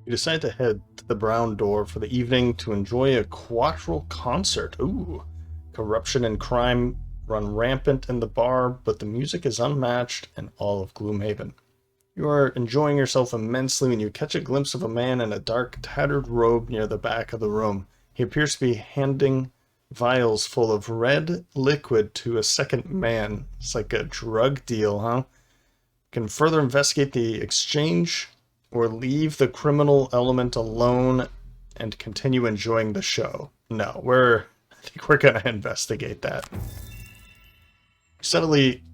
You decide to head to the Brown Door for the evening to enjoy a quadrille concert. Ooh. Corruption and crime run rampant in the bar, but the music is unmatched in all of Gloomhaven. You are enjoying yourself immensely when you catch a glimpse of a man in a dark, tattered robe near the back of the room. He appears to be handing vials full of red liquid to a second man. It's like a drug deal, huh? You can further investigate the exchange or leave the criminal element alone and continue enjoying the show. No, I think we're gonna investigate that. You suddenly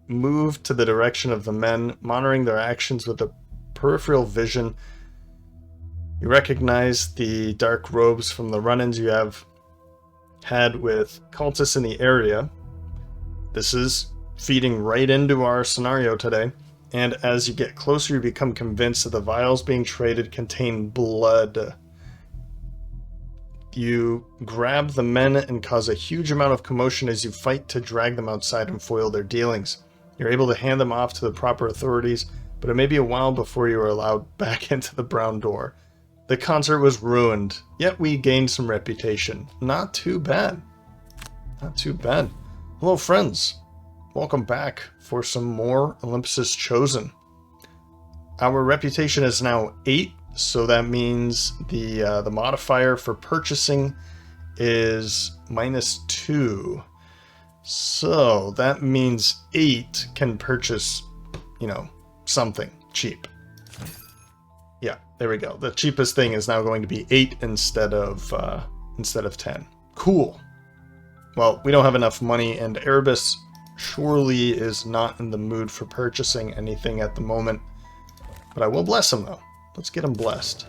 move to the direction of the men, monitoring their actions with a peripheral vision. You recognize the dark robes from the run-ins you have had with cultists in the area. This is feeding right into our scenario today. And as you get closer, you become convinced that the vials being traded contain blood. You grab the men and cause a huge amount of commotion as you fight to drag them outside and foil their dealings. You're able to hand them off to the proper authorities, but it may be a while before you are allowed back into the Brown Door. The concert was ruined, yet we gained some reputation. Not too bad. Not too bad. Hello, friends. Welcome back for some more Olympus Chosen. Our reputation is now 8, so that means the modifier for purchasing is -2. So that means 8 can purchase, something cheap. Yeah, there we go. The cheapest thing is now going to be 8 instead of 10. Cool. Well, we don't have enough money, and Erebus surely is not in the mood for purchasing anything at the moment. But I will bless him, though. Let's get him blessed.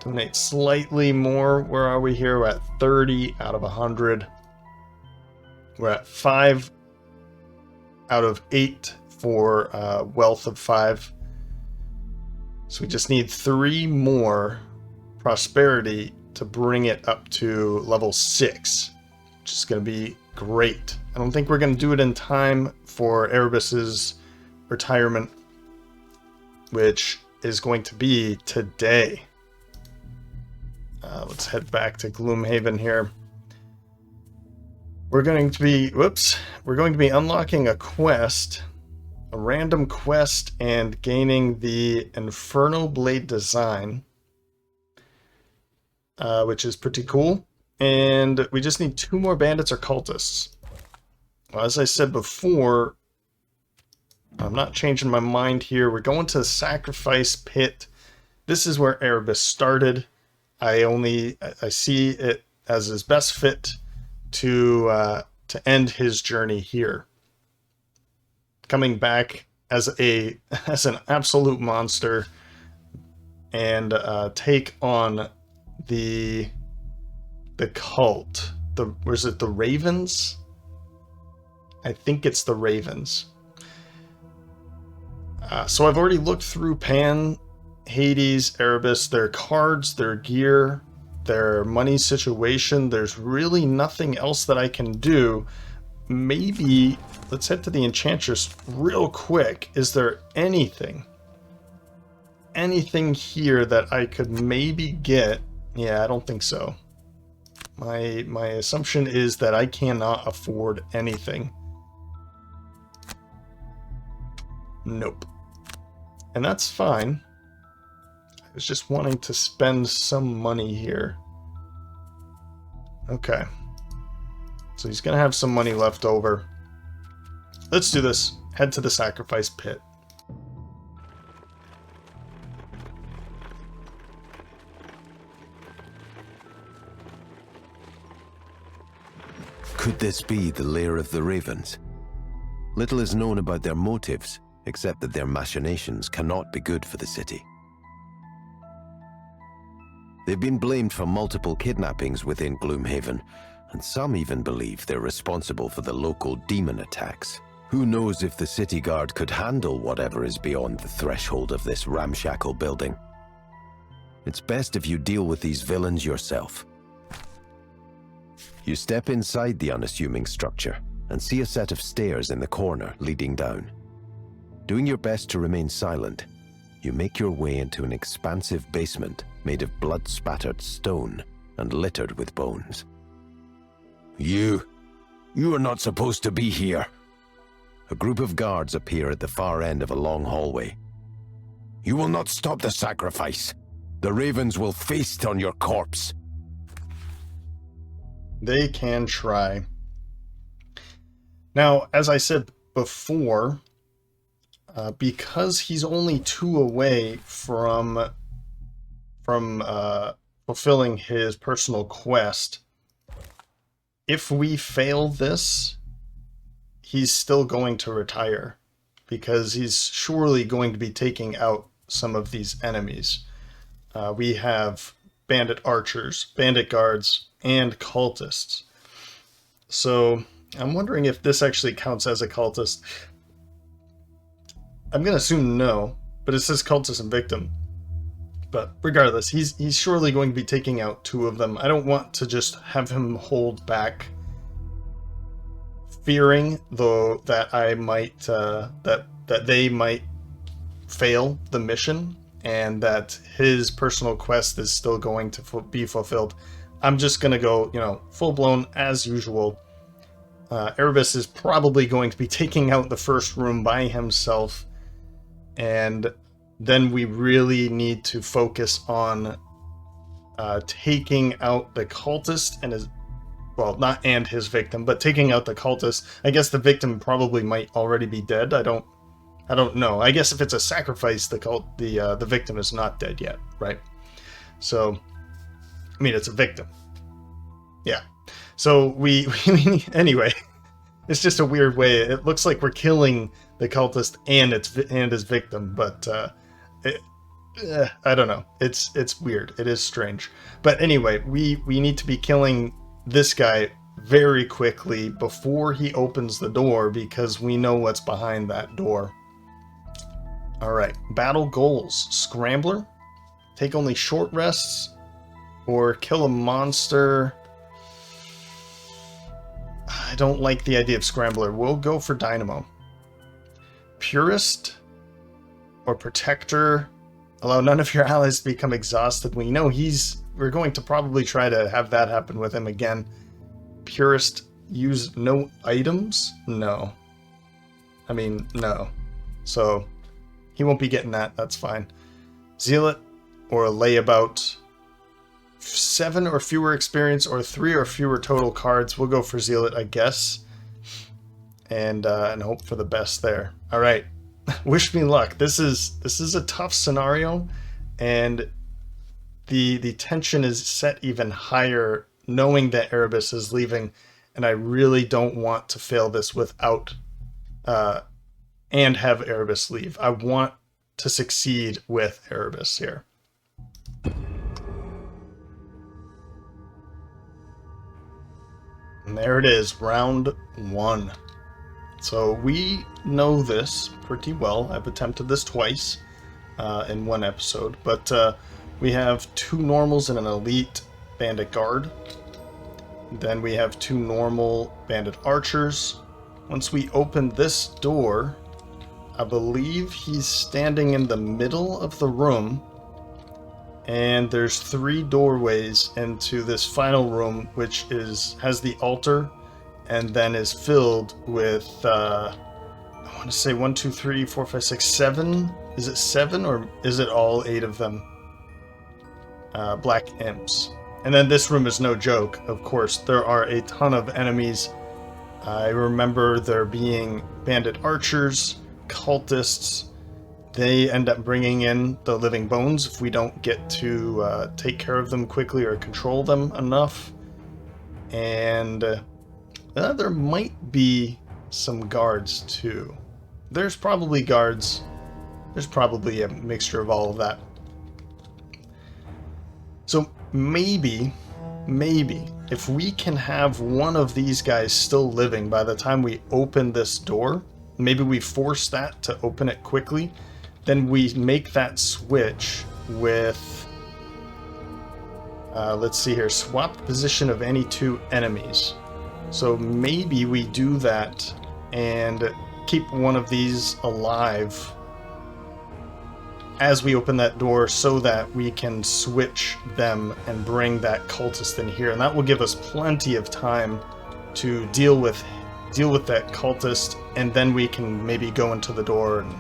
Donate slightly more. Where are we here? We're at 30 out of 100. We're at 5 out of 8 for wealth of 5. So we just need 3 more prosperity to bring it up to level 6. Which is going to be great. I don't think we're going to do it in time for Erebus's retirement, which is going to be today. Let's head back to Gloomhaven here. We're going to be unlocking a quest, a random quest, and gaining the Inferno Blade design, which is pretty cool. And we just need 2 more bandits or cultists. Well, as I said before, I'm not changing my mind here. We're going to the Sacrifice Pit. This is where Erebus started. I see it as his best fit to end his journey here. Coming back as an absolute monster and take on the cult. Was it the Ravens? I think it's the Ravens. So I've already looked through Pan, Hades, Erebus, their cards, their gear, their money situation. There's really nothing else that I can do. Maybe let's head to the Enchantress real quick. Is there anything here that I could maybe get? Yeah, I don't think so. My assumption is that I cannot afford anything. Nope. And that's fine. I was just wanting to spend some money here. Okay. So he's going to have some money left over. Let's do this. Head to the Sacrifice Pit. Could this be the lair of the Ravens? Little is known about their motives, except that their machinations cannot be good for the city. They've been blamed for multiple kidnappings within Gloomhaven, and some even believe they're responsible for the local demon attacks. Who knows if the city guard could handle whatever is beyond the threshold of this ramshackle building. It's best if you deal with these villains yourself. You step inside the unassuming structure and see a set of stairs in the corner leading down. Doing your best to remain silent, you make your way into an expansive basement made of blood-spattered stone and littered with bones. You are not supposed to be here. A group of guards appear at the far end of a long hallway. You will not stop the sacrifice. The ravens will feast on your corpse. They can try. Now, as I said before, because he's only 2 away from fulfilling his personal quest, if we fail this, he's still going to retire, because he's surely going to be taking out some of these enemies. We have bandit archers, bandit guards, and cultists. So I'm wondering if this actually counts as a cultist. I'm going to assume no, but it says cultist and victim. But regardless, he's surely going to be taking out 2 of them. I don't want to just have him hold back, fearing though that I might that they might fail the mission and that his personal quest is still going to be fulfilled. I'm just going to go, full blown as usual. Erebus is probably going to be taking out the first room by himself, and then we really need to focus on taking out the cultist and his, well, not and his victim, but taking out the cultist. I guess the victim probably might already be dead. I don't know. I guess if it's a sacrifice, the victim is not dead yet, right? So, I mean, it's a victim. Yeah. So we anyway, it's just a weird way. It looks like we're killing the cultist and his victim, but I don't know. It's weird. It is strange. But anyway, we need to be killing this guy very quickly before he opens the door, because we know what's behind that door. All right. Battle goals: Scrambler, take only short rests, or kill a monster. I don't like the idea of Scrambler. We'll go for Dynamo. Purist or Protector, allow none of your allies to become exhausted. We know we're going to probably try to have that happen with him again. Purist, use no items? No. I mean, no. So, he won't be getting that. That's fine. Zealot or a Layabout. 7 or fewer experience or 3 or fewer total cards. We'll go for Zealot, I guess. And hope for the best there. All right. Wish me luck. This is a tough scenario, and the tension is set even higher knowing that Erebus is leaving, and I really don't want to fail this without and have Erebus leave. I want to succeed with Erebus here. And there it is, round 1. So we know this pretty well. I've attempted this twice in one episode, but we have 2 normals and an elite bandit guard. Then we have 2 normal bandit archers. Once we open this door, I believe he's standing in the middle of the room, and there's 3 doorways into this final room, which has the altar and then is filled with I want to say 1, 2, 3, 4, 5, 6, 7. Is it 7 or is it all 8 of them? Black imps. And then this room is no joke. Of course, there are a ton of enemies. I remember there being bandit archers, cultists. They end up bringing in the living bones if we don't get to take care of them quickly or control them enough. And there might be some guards too. There's probably guards. There's probably a mixture of all of that. So maybe, if we can have one of these guys still living by the time we open this door, maybe we force that to open it quickly, then we make that switch with, let's see here, swap the position of any 2 enemies. So maybe we do that and keep one of these alive as we open that door so that we can switch them and bring that cultist in here. And that will give us plenty of time to deal with that cultist, and then we can maybe go into the door and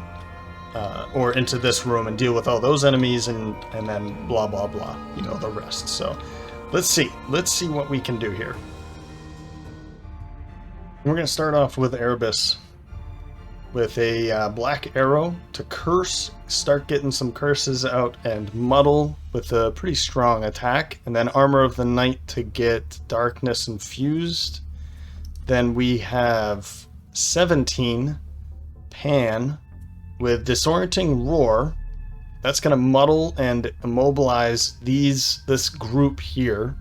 or into this room and deal with all those enemies, and then blah blah blah, you know, the rest. So let's see what we can do here. We're going to start off with Erebus with a black arrow to curse, start getting some curses out, and muddle with a pretty strong attack, and then Armor of the Night to get darkness infused. Then we have 17 Pan with Disorienting Roar. That's going to muddle and immobilize this group here.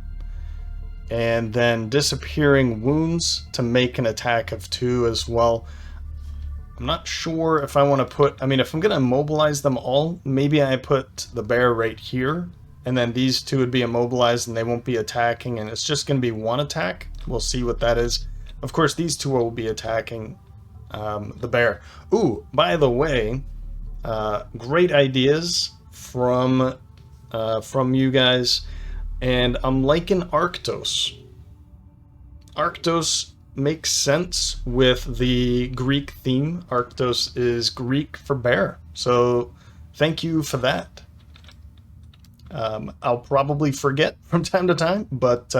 And then Disappearing Wounds to make an attack of 2 as well. I'm not sure if I want to put... I mean, if I'm going to immobilize them all, maybe I put the bear right here. And then these two would be immobilized and they won't be attacking. And it's just going to be one attack. We'll see what that is. Of course, these two will be attacking the bear. Ooh, by the way, great ideas from you guys, and I'm liking Arctos. Arctos makes sense with the Greek theme. Arctos is Greek for bear, so thank you for that. I'll probably forget from time to time, but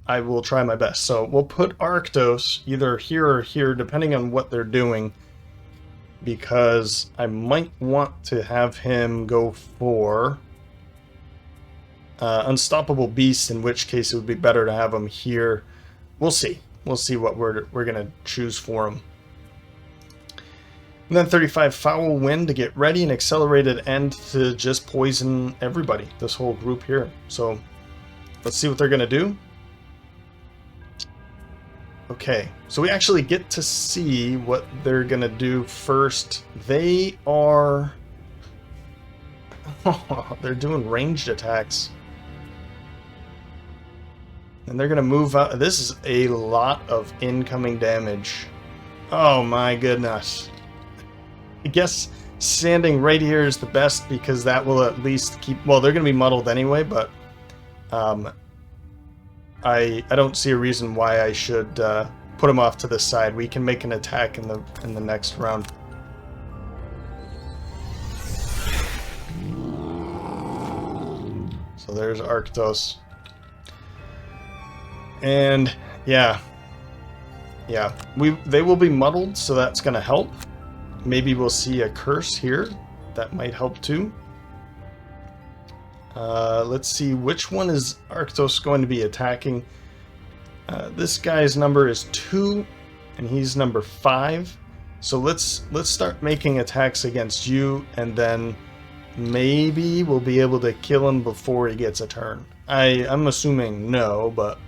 I will try my best. So we'll put Arctos either here or here, depending on what they're doing, because I might want to have him go for Unstoppable Beast, in which case it would be better to have him here. We'll see. We'll see what we're going to choose for him. And then 35 Foul Wind to get ready, and Accelerated End to just poison everybody, this whole group here. So let's see what they're going to do. Okay, so we actually get to see what they're going to do first. They are... they're doing ranged attacks. And they're going to move out. This is a lot of incoming damage. Oh my goodness. I guess standing right here is the best, because that will at least keep... Well, they're going to be muddled anyway, but I don't see a reason why I should put them off to the side. We can make an attack in the next round. So there's Arctos. And yeah, they will be muddled, so that's going to help. Maybe we'll see a curse here. That might help too. Let's see, which one is Arctos going to be attacking? This guy's number is 2, and he's number 5. So let's start making attacks against you, and then maybe we'll be able to kill him before he gets a turn. I'm assuming no, but...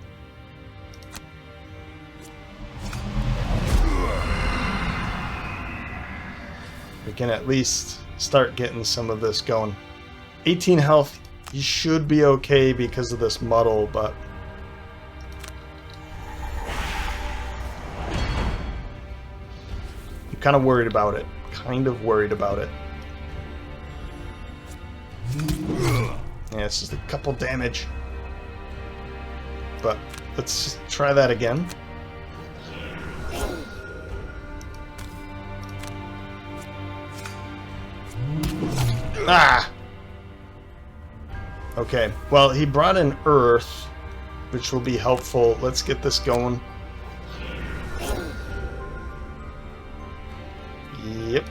we can at least start getting some of this going. 18 health, he should be okay because of this muddle, but... I'm kind of worried about it. Yeah, it's just a couple damage. But let's try that again. Ah! Okay, well, he brought in Earth, which will be helpful. Let's get this going. Yep.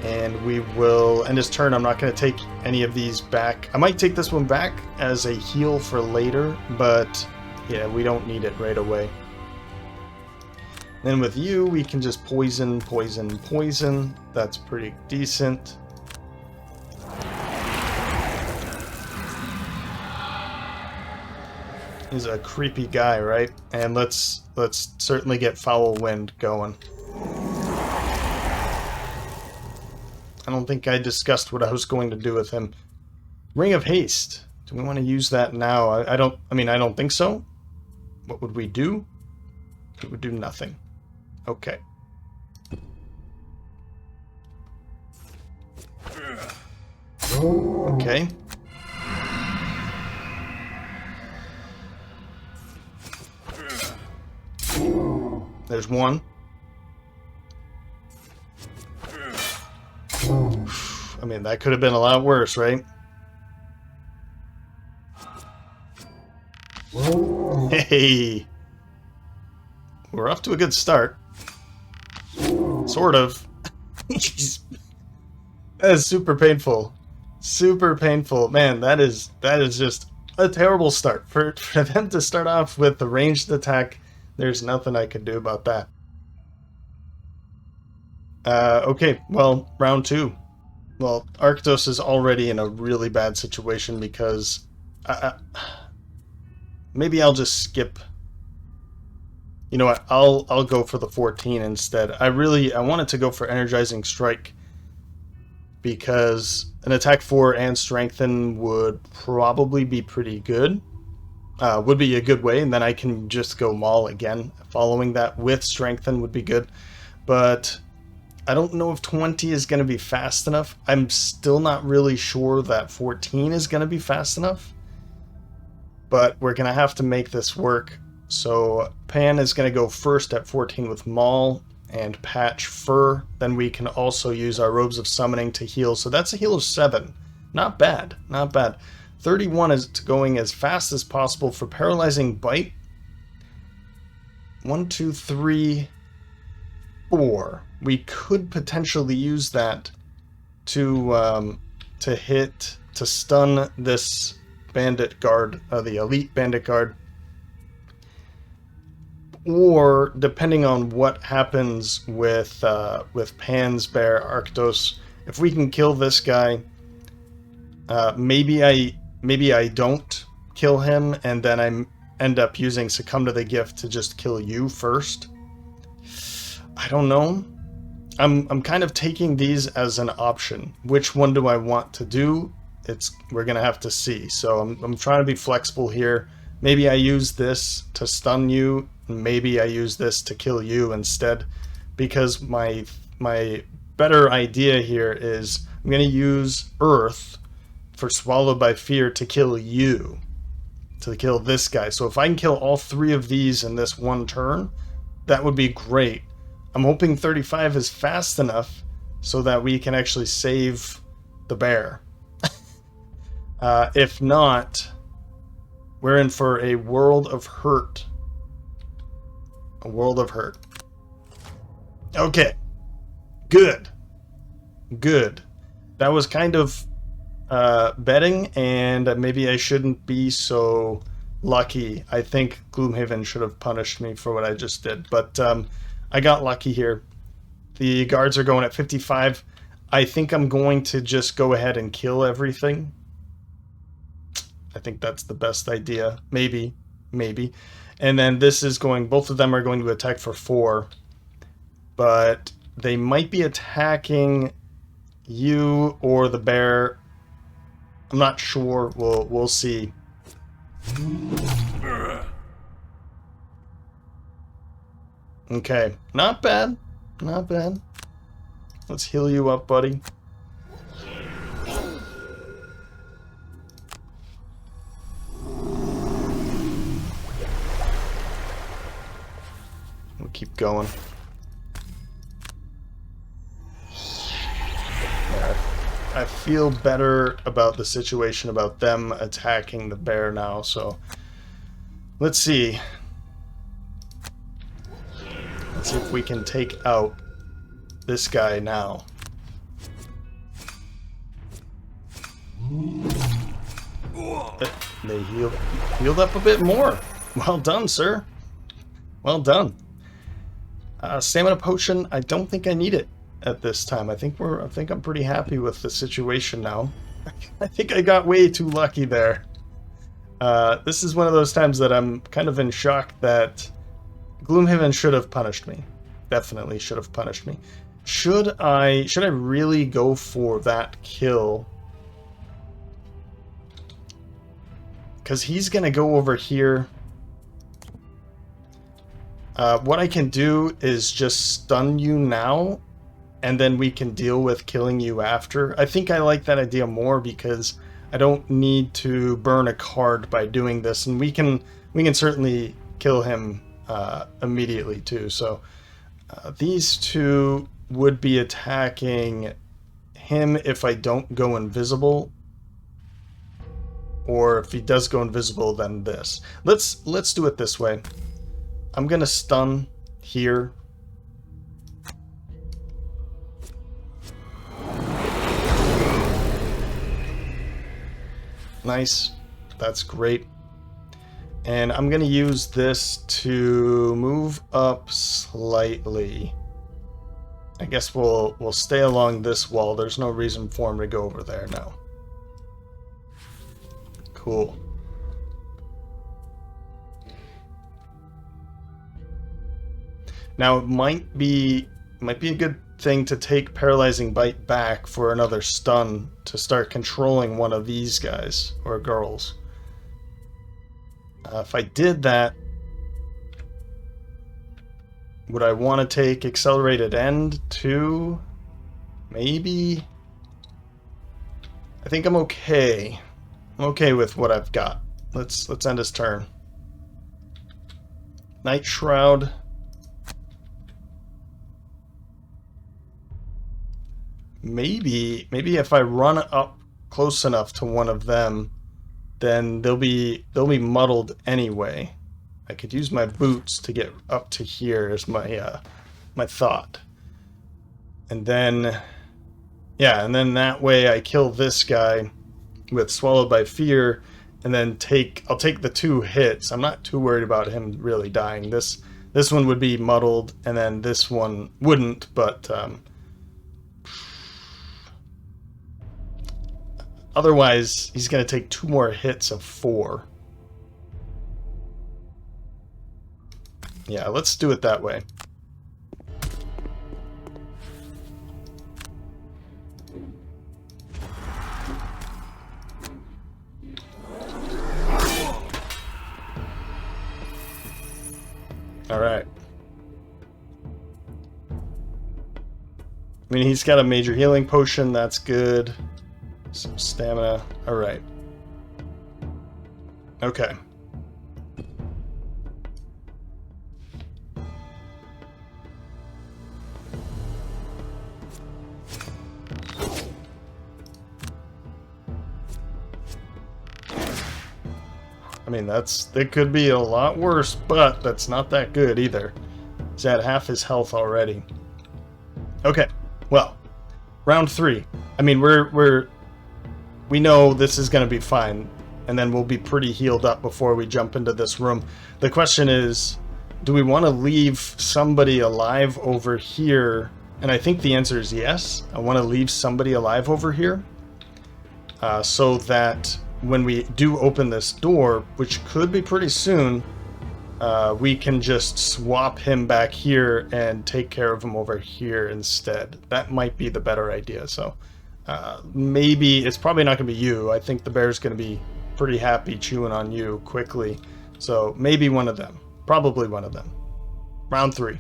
And we will end his turn. I'm not going to take any of these back. I might take this one back as a heal for later, but yeah, we don't need it right away. Then with you, we can just poison. That's pretty decent. He's a creepy guy, right? And let's certainly get Foul Wind going. I don't think I discussed what I was going to do with him. Ring of Haste. Do we want to use that now? I don't think so. What would we do? It would do nothing. Okay. Okay. There's one. I mean, that could have been a lot worse, right? Hey! We're off to a good start. Sort of. Jeez. That is super painful. Super painful. Man, that is just a terrible start. For them to start off with the ranged attack, there's nothing I can do about that. Okay, well, round 2. Well, Arctos is already in a really bad situation because... maybe I'll just skip... You know what, I'll go for the 14 instead. I wanted to go for Energizing Strike because an attack 4 and strengthen would probably be pretty good. Would be a good way, and then I can just go Maul again. Following that with strengthen would be good. But I don't know if 20 is going to be fast enough. I'm still not really sure that 14 is going to be fast enough. But we're going to have to make this work. So Pan is going to go first at 14 with Maul and Patch Fur. Then we can also use our Robes of Summoning to heal. So that's a heal of 7. Not bad. Not bad. 31 is going as fast as possible for Paralyzing Bite. 1, 2, 3, 4. We could potentially use that to stun this Bandit Guard, the Elite Bandit Guard. Or, depending on what happens with Pan's Bear Arctos, if we can kill this guy, maybe I don't kill him, and then I end up using Succumb to the Gift to just kill you first. I don't know. I'm kind of taking these as an option. Which one do I want to do? We're gonna have to see. So I'm trying to be flexible here. Maybe I use this to stun you. Maybe I use this to kill you instead, because my better idea here is I'm going to use Earth for Swallowed by Fear to kill you, to kill this guy. So if I can kill all 3 of these in this one turn, that would be great. I'm hoping 35 is fast enough so that we can actually save the bear. If not, we're in for a world of hurt. A world of hurt. Okay. Good. Good. That was kind of betting, and maybe I shouldn't be so lucky. I think Gloomhaven should have punished me for what I just did, but I got lucky here. The guards are going at 55. I think I'm going to just go ahead and kill everything. I think that's the best idea. Maybe. And then this is going, both of them are going to attack for 4. But they might be attacking you or the bear. I'm not sure. We'll see. Okay. Not bad. Not bad. Let's heal you up, buddy. We'll keep going. I feel better about the situation, about them attacking the bear now, so let's see. Let's see if we can take out this guy now. They healed up a bit more. Well done, sir. Well done. Stamina potion, I don't think I need it at this time. I think I'm pretty happy with the situation now. I think I got way too lucky there. This is one of those times that I'm kind of in shock that Gloomhaven should have punished me. Definitely should have punished me. Should I really go for that kill? Because he's gonna go over here. What I can do is just stun you now, and then we can deal with killing you after. I think I like that idea more because I don't need to burn a card by doing this, and we can certainly kill him immediately too. So these two would be attacking him if I don't go invisible, or if he does go invisible, then this. Let's do it this way. I'm gonna stun here. Nice. That's great. And I'm going to use this to move up slightly. I guess we'll stay along this wall. There's no reason for him to go over there now. Cool. Now it might be a good thing to take Paralyzing Bite back for another stun to start controlling one of these guys or girls. If I did that, would I want to take Accelerated End too? Maybe? I think I'm okay. I'm okay with what I've got. Let's end his turn. Night Shroud. Maybe if I run up close enough to one of them, then they'll be muddled anyway. I could use my boots to get up to here is my my thought. And then then that way I kill this guy with Swallowed by Fear, and then I'll take the 2 hits. I'm not too worried about him really dying. This one would be muddled, and then this one wouldn't, but otherwise, he's going to take 2 more hits of 4. Yeah, let's do it that way. All right. I mean, he's got a major healing potion. That's good. Some stamina. All right. Okay. I mean, it could be a lot worse, but that's not that good either. He's at half his health already. Okay. Well, round 3. I mean, we know this is going to be fine, and then we'll be pretty healed up before we jump into this room. The question is, do we want to leave somebody alive over here? And I think the answer is yes. I want to leave somebody alive over here so that when we do open this door, which could be pretty soon, we can just swap him back here and take care of him over here instead. That might be the better idea. So maybe it's probably not going to be you. I think the bear's going to be pretty happy chewing on you quickly. So maybe one of them. Probably one of them. Round 3.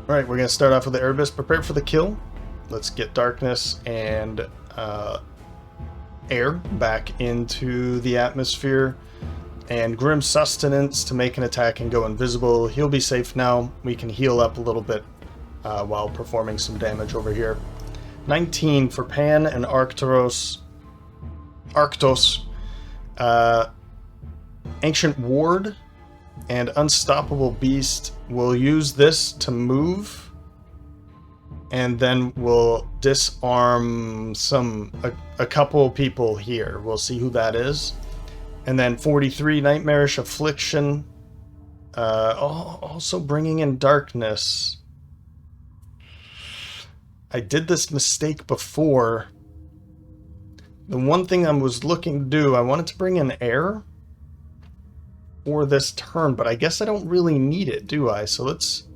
Alright, we're going to start off with the Erebus. Prepare for the kill. Let's get Darkness and air back into the atmosphere. And Grim Sustenance to make an attack and go invisible. He'll be safe now. We can heal up a little bit while performing some damage over here. 19 for Pan and Arctos. Ancient Ward and Unstoppable Beast. We'll use this to move, and then we'll disarm a couple people here. We'll see who that is. And then 43 Nightmarish Affliction. Also bringing in Darkness. I did this mistake before. The one thing I was looking to do, I wanted to bring in air for this turn, but I guess I don't really need it, do I? So let's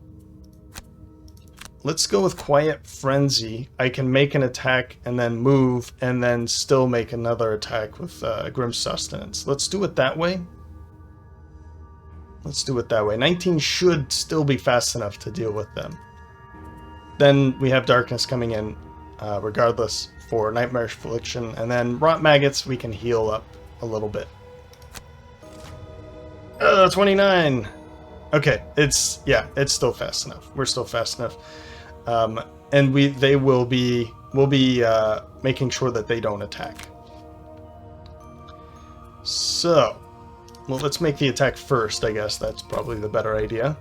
go with Quiet Frenzy. I can make an attack and then move, and then still make another attack with Grim Sustenance. Let's do it that way. Let's do it that way. 19 should still be fast enough to deal with them. Then we have darkness coming in, regardless, for nightmare affliction, and then rot maggots we can heal up a little bit. 29. Okay, it's still fast enough. We're still fast enough, and we'll be making sure that they don't attack. So, well, let's make the attack first. I guess that's probably the better idea.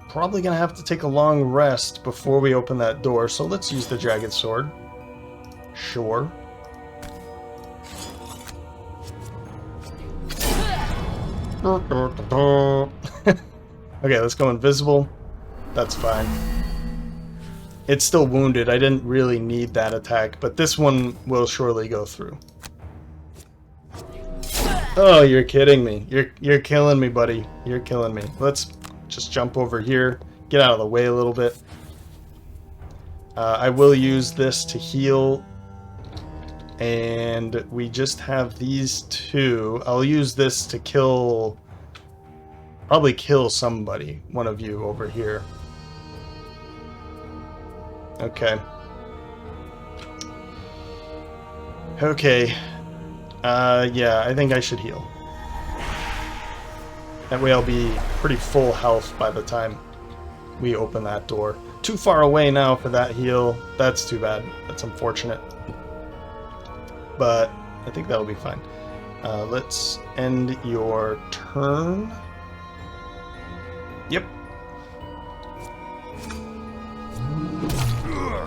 Probably gonna have to take a long rest before we open that door, so let's use the Jagged Sword. Sure. Okay, let's go invisible. That's fine. It's still wounded. I didn't really need that attack, but this one will surely go through. Oh, you're kidding me. You're killing me, buddy. You're killing me. Let's just jump over here. Get out of the way a little bit. I will use this to heal. And we just have these two. I'll use this to kill... Probably kill somebody. One of you over here. Okay. Okay. Yeah, I think I should heal. That way I'll be pretty full health by the time we open that door. Too far away now for that heal. That's too bad. That's unfortunate. But I think that'll be fine. Let's end your turn. Yep.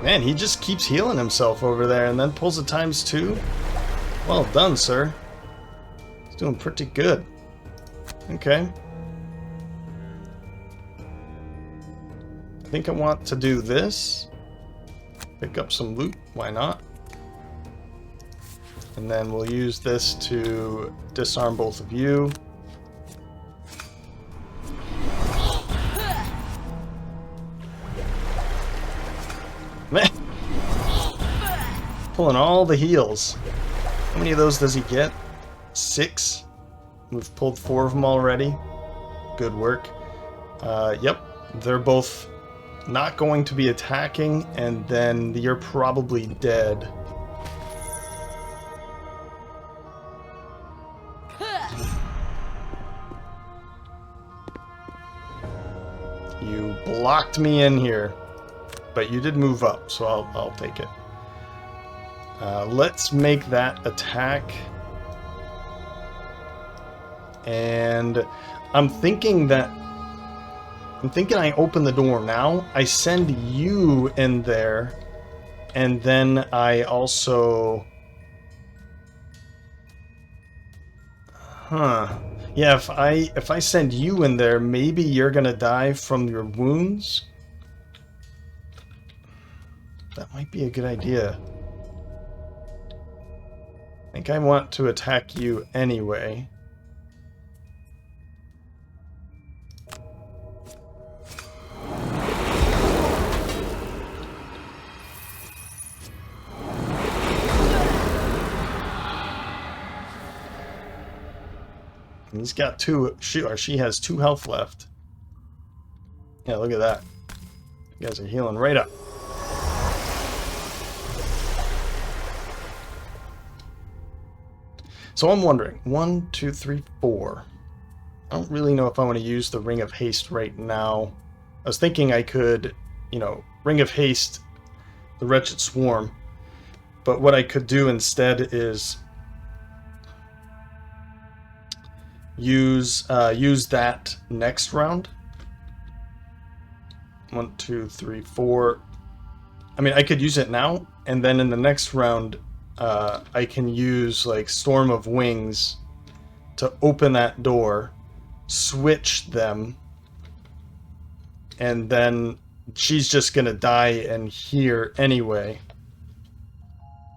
Man, he just keeps healing himself over there and then pulls a ×2. Well done, sir. He's doing pretty good. Okay. I think I want to do this. Pick up some loot. Why not? And then we'll use this to disarm both of you. Pulling all the heals. How many of those does he get? 6. We've pulled 4 of them already. Good work. Yep, they're both not going to be attacking, and then you're probably dead. You blocked me in here, but you did move up, so I'll take it. Let's make that attack. And I'm thinking I open the door now. I send you in there, and then I also... Yeah, if I send you in there, maybe you're gonna die from your wounds. That might be a good idea. I think I want to attack you anyway. He's got 2, she has 2 health left. Yeah, look at that. You guys are healing right up. So I'm wondering, 1, 2, 3, 4. I don't really know if I want to use the Ring of Haste right now. I was thinking I could, Ring of Haste the Wretched Swarm. But what I could do instead is use that next round. 1, 2, 3, 4. I mean, I could use it now, and then in the next round, I can use like Storm of Wings to open that door, switch them, and then she's just gonna die in here anyway.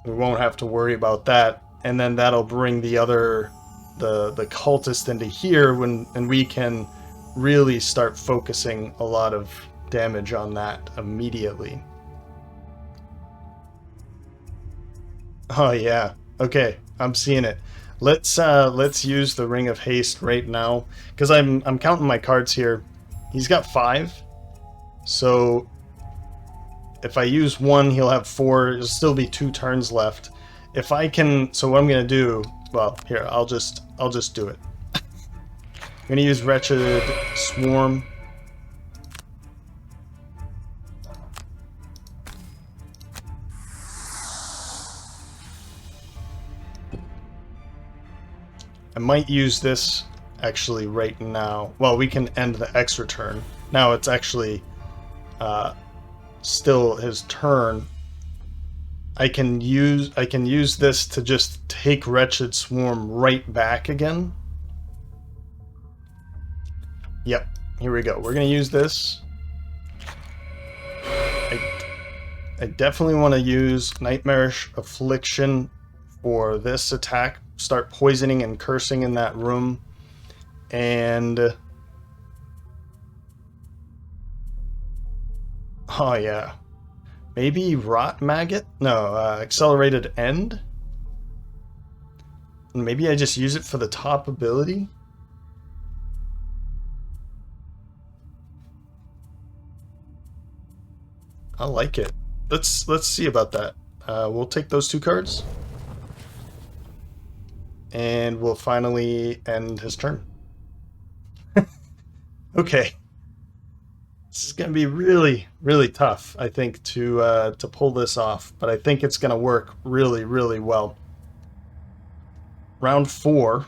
We won't have to worry about that, and then that'll bring the other the cultist into here and we can really start focusing a lot of damage on that immediately. Oh yeah. Okay, I'm seeing it. Let's use the Ring of Haste right now because I'm counting my cards here. He's got 5, so if I use 1, he'll have 4. There'll still be 2 turns left. If I can, so what I'm gonna do? Well, here I'll just do it. I'm gonna use Wretched Swarm. I might use this actually right now. Well, we can end the extra turn. Now it's actually still his turn. I can use this to just take Wretched Swarm right back again. Yep, here we go. We're gonna use this. I definitely want to use Nightmarish Affliction for this attack. Start poisoning and cursing in that room. And oh yeah, maybe Rot Maggot? No, Accelerated End? Maybe I just use it for the top ability? I like it. Let's see about that. We'll take those 2 cards. And we'll finally end his turn. Okay. This is going to be really, really tough, I think, to pull this off. But I think it's going to work really, really well. Round 4.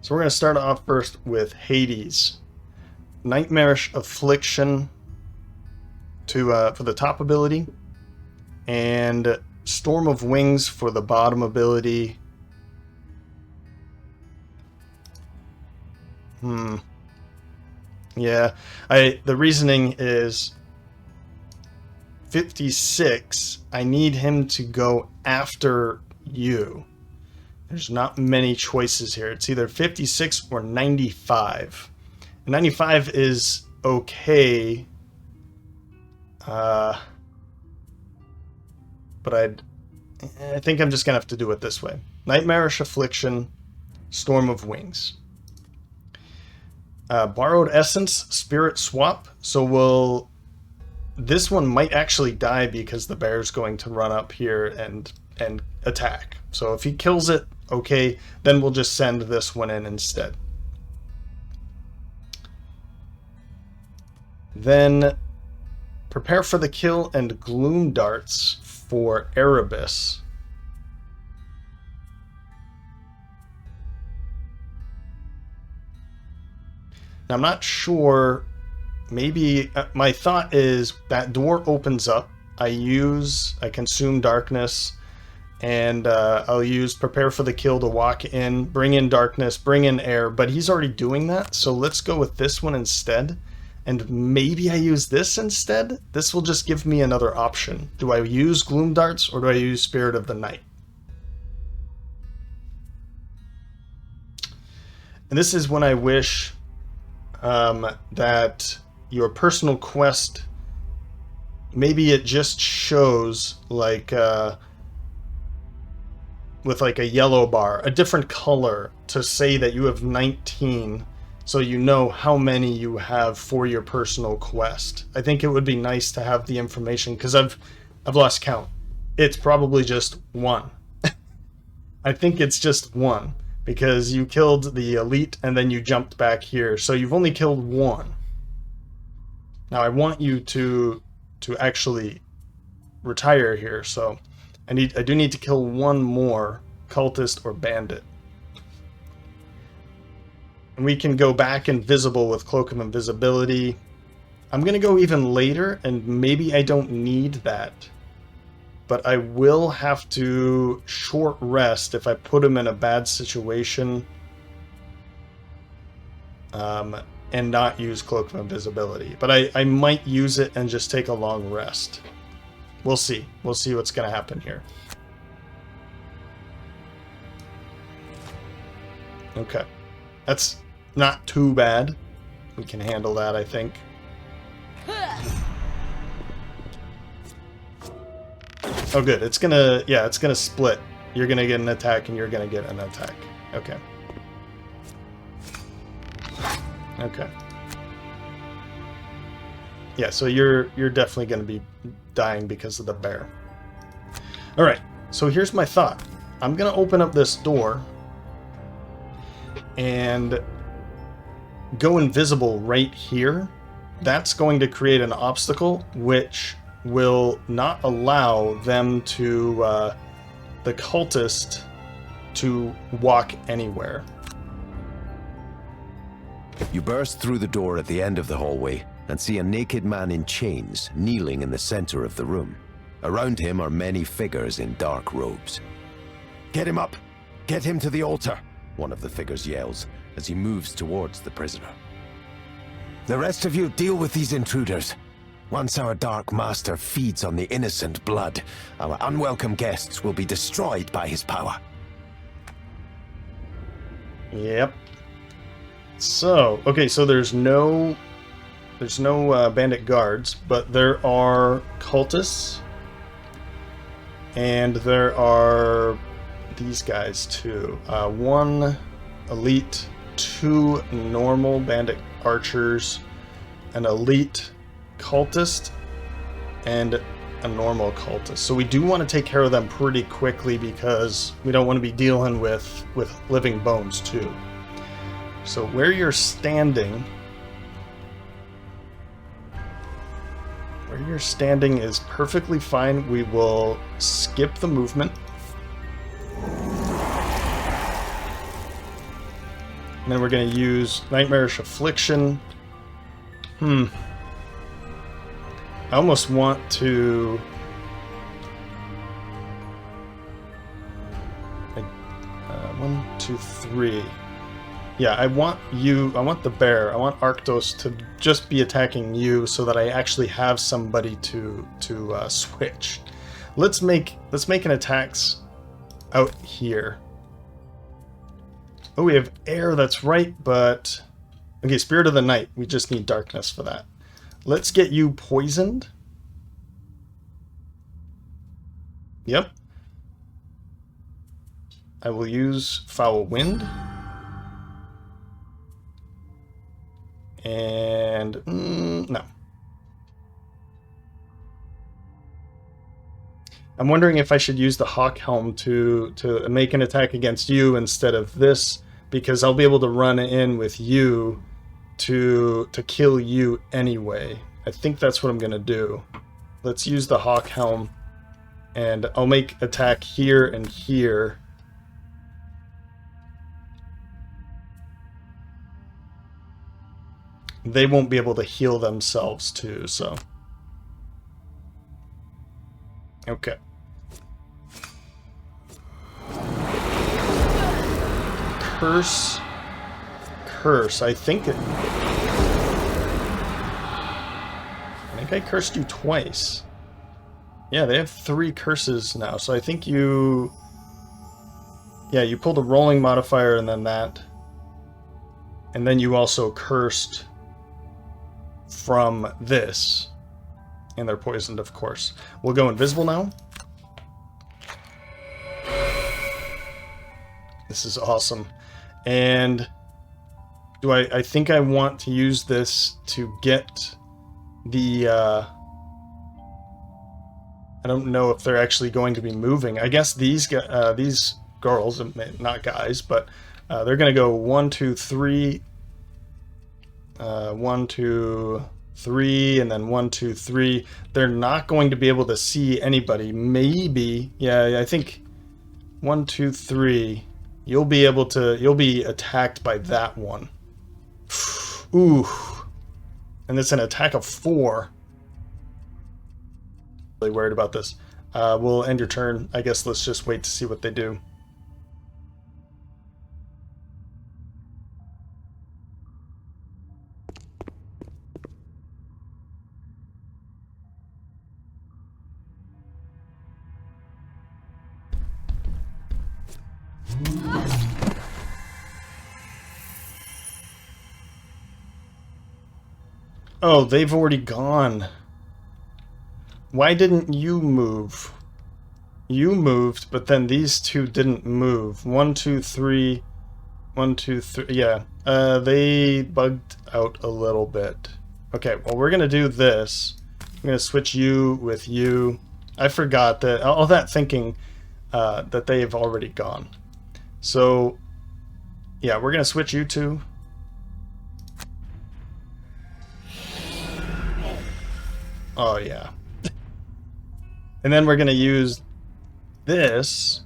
So we're going to start off first with Hades. Nightmarish Affliction for the top ability. And Storm of Wings for the bottom ability. Yeah, the reasoning is 56. I need him to go after you. There's not many choices here. It's either 56 or 95. 95 is okay. But I think I'm just gonna have to do it this way. Nightmarish Affliction, Storm of Wings. Borrowed Essence, Spirit Swap. So this one might actually die because the bear's going to run up here and attack. So if he kills it, okay, then we'll just send this one in instead. Then prepare for the kill and Gloom Darts for Erebus. Now, I'm not sure, maybe my thought is that door opens up. I consume darkness, and I'll use prepare for the kill to walk in, bring in darkness, bring in air, but he's already doing that, so let's go with this one instead. And maybe I use this instead? This will just give me another option. Do I use Gloom Darts or do I use Spirit of the Night? And this is when I wish that your personal quest, maybe it just shows like with like a yellow bar, a different color to say that you have 19, so you know how many you have for your personal quest. I think it would be nice to have the information because I've lost count. It's probably just 1. I think it's just 1 because you killed the elite and then you jumped back here, so you've only killed 1. Now I want you to actually retire here, so I do need to kill 1 more cultist or bandit. And we can go back invisible with Cloak of Invisibility. I'm going to go even later, and maybe I don't need that. But I will have to short rest if I put him in a bad situation. And not use Cloak of Invisibility. But I might use it and just take a long rest. We'll see. We'll see what's going to happen here. Okay. That's not too bad. We can handle that, I think. Oh, good. It's gonna, yeah, it's gonna split. You're gonna get an attack, and you're gonna get an attack. Okay. Okay. Yeah, so you're definitely gonna be dying because of the bear. All right. So here's my thought. I'm gonna open up this door and go invisible right here. That's going to create an obstacle which will not allow them to, the cultist, to walk anywhere. You burst through the door at the end of the hallway and see a naked man in chains kneeling in the center of the room. Around him are many figures in dark robes. "Get him up! Get him to the altar!" one of the figures yells as he moves towards the prisoner. "The rest of you deal with these intruders. Once our Dark Master feeds on the innocent blood, our unwelcome guests will be destroyed by his power." Yep. So, okay, so there's no bandit guards, but there are cultists, and there are these guys too. One elite, two normal bandit archers, an elite cultist, and a normal cultist. So we do want to take care of them pretty quickly because we don't want to be dealing with living bones too. So where you're standing is perfectly fine. We will skip the movement. And then we're going to use Nightmarish Affliction. I almost want to... 1, 2, 3. Yeah, I want the bear. I want Arctos to just be attacking you so that I actually have somebody to switch. Let's make an attacks out here. Oh, we have air, that's right, but... Okay, Spirit of the Night. We just need darkness for that. Let's get you poisoned. Yep. I will use Foul Wind. And... no. I'm wondering if I should use the Hawk Helm to make an attack against you instead of this, because I'll be able to run in with you to kill you anyway. I think that's what I'm going to do. Let's use the Hawk Helm, and I'll make attack here and here. They won't be able to heal themselves too, so... Okay. Curse. I think I cursed you twice. Yeah, they have 3 curses now, so I think you... Yeah, you pulled a rolling modifier and then that. And then you also cursed from this. And they're poisoned, of course. We'll go invisible now. This is awesome. And I think I want to use this to get the I don't know if they're actually going to be moving. I guess these girls, not guys, but they're going to go 1, 2, 3, 1, 2, 3, and then 1, 2, 3. They're not going to be able to see anybody. Maybe, yeah, I think 1, 2, 3. You'll be attacked by that one. Ooh. And it's an attack of 4. Really worried about this. We'll end your turn. I guess let's just wait to see what they do. Oh, they've already gone. Why didn't you move? you moved, but then these two didn't move. 1, 2, 3. 1, 2, 3. Yeah, they bugged out a little bit. Okay, well, we're gonna do this. I'm gonna switch you with you. I forgot that all that thinking that they've already gone. So, yeah, we're gonna switch you two. Oh yeah. And then we're gonna use this.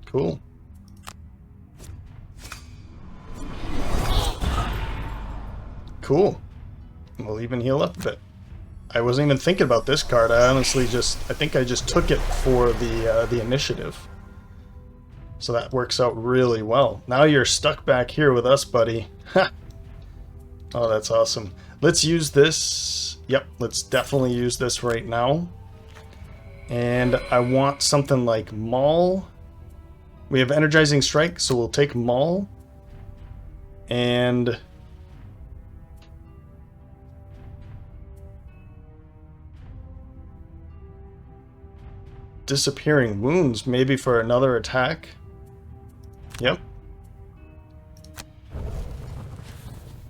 Cool. Cool. We'll even heal up a bit. I wasn't even thinking about this card. I honestly I think I just took it for the initiative. So that works out really well. Now you're stuck back here with us, buddy. Ha! Oh, that's awesome. Let's use this. Yep, let's definitely use this right now. And I want something like Maul. We have Energizing Strike, so we'll take Maul. And Disappearing Wounds, maybe for another attack. Yep.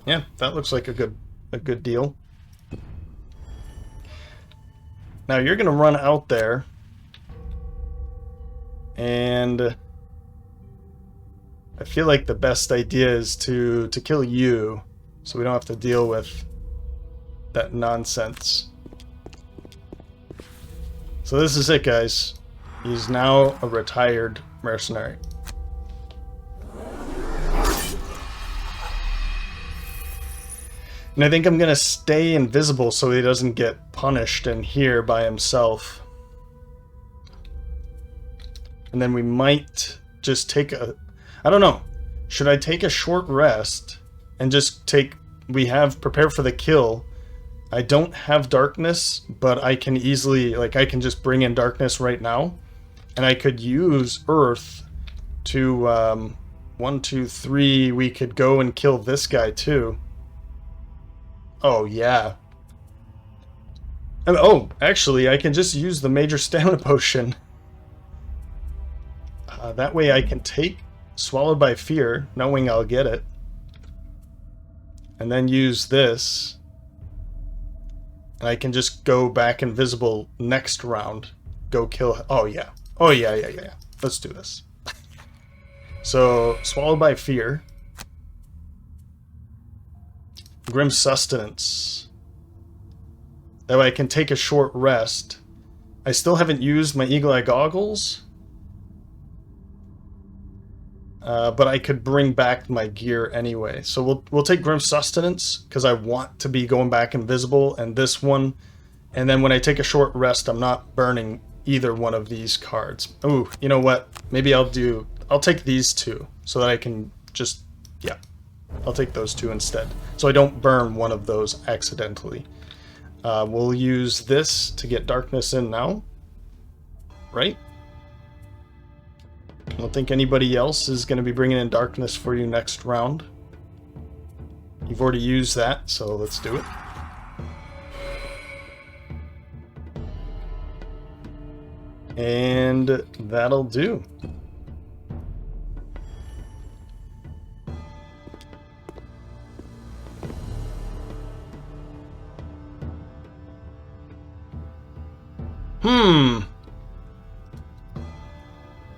Yeah, that looks like a good deal. Now you're gonna run out there, and I feel like the best idea is to kill you, so we don't have to deal with that nonsense. So this is it, guys. He's now a retired mercenary. And I think I'm going to stay invisible so he doesn't get punished in here by himself. And then we might just take a... I don't know. Should I take a short rest and just take... We have prepare for the kill. I don't have darkness, but I can easily... Like, I can just bring in darkness right now. And I could use Earth to... 1, 2, 3. We could go and kill this guy, too. Oh, yeah. And, oh, actually, I can just use the Major Stamina Potion. That way I can take Swallowed by Fear, knowing I'll get it. And then use this. And I can just go back invisible next round. Go kill... Oh, yeah. Oh, yeah. Let's do this. So, Swallowed by Fear. Grim Sustenance. That way I can take a short rest. I still haven't used my Eagle Eye Goggles. But I could bring back my gear anyway. So we'll take Grim Sustenance, because I want to be going back invisible, and this one. And then when I take a short rest, I'm not burning either one of these cards. Ooh, you know what? Maybe I'll take these two, so that I can just... Yeah. I'll take those two instead, so I don't burn one of those accidentally. We'll use this to get darkness in now, right? I don't think anybody else is going to be bringing in darkness for you next round. You've already used that, so let's do it. And that'll do.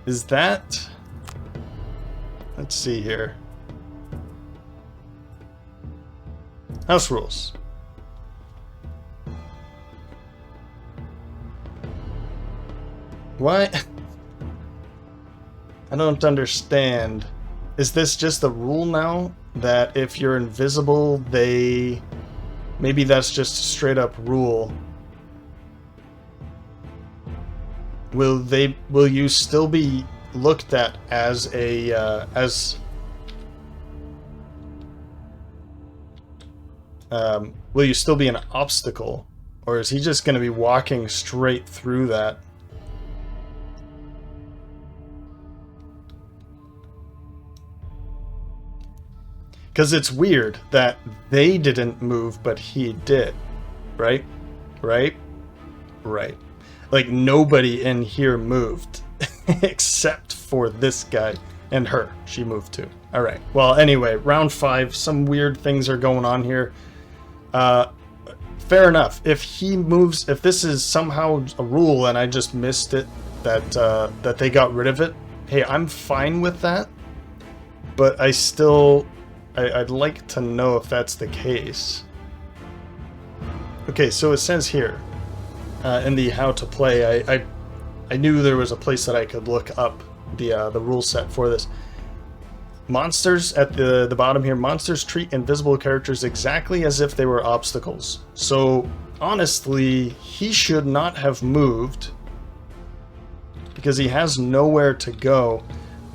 Is that... Let's see here. House rules. Why? I don't understand. Is this just a rule now? That if you're invisible, they... Maybe that's just a straight up rule. Will you still be looked at as a will you still be an obstacle, or is he just going to be walking straight through that? Because it's weird that they didn't move, but he did, right? Right? Like, nobody in here moved except for this guy and her. She moved too. All right. Well, anyway, round 5. Some weird things are going on here. Fair enough. If he moves, if this is somehow a rule and I just missed it, that they got rid of it, hey, I'm fine with that. But I'd like to know if that's the case. Okay, so it says here in the how to play, I knew there was a place that I could look up the rule set for this. Monsters at the bottom here. Monsters treat invisible characters exactly as if they were obstacles. So honestly, he should not have moved because he has nowhere to go.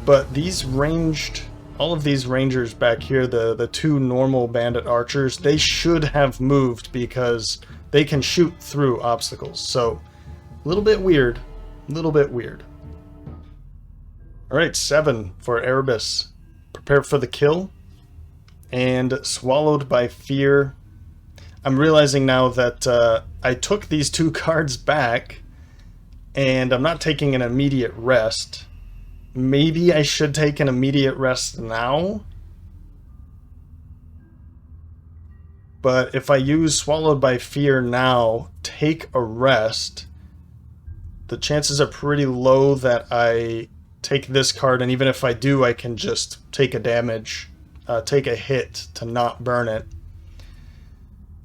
But these ranged, all of these rangers back here, the 2 normal bandit archers, they should have moved because they can shoot through obstacles. So a little bit weird, a little bit weird. All right, 7 for Erebus. Prepare for the kill, and swallowed by fear. I'm realizing now that I took these 2 cards back, and I'm not taking an immediate rest. Maybe I should take an immediate rest now? But if I use swallowed by fear now, take a rest, the chances are pretty low that I take this card, and even if I do, I can just take a damage, take a hit to not burn it,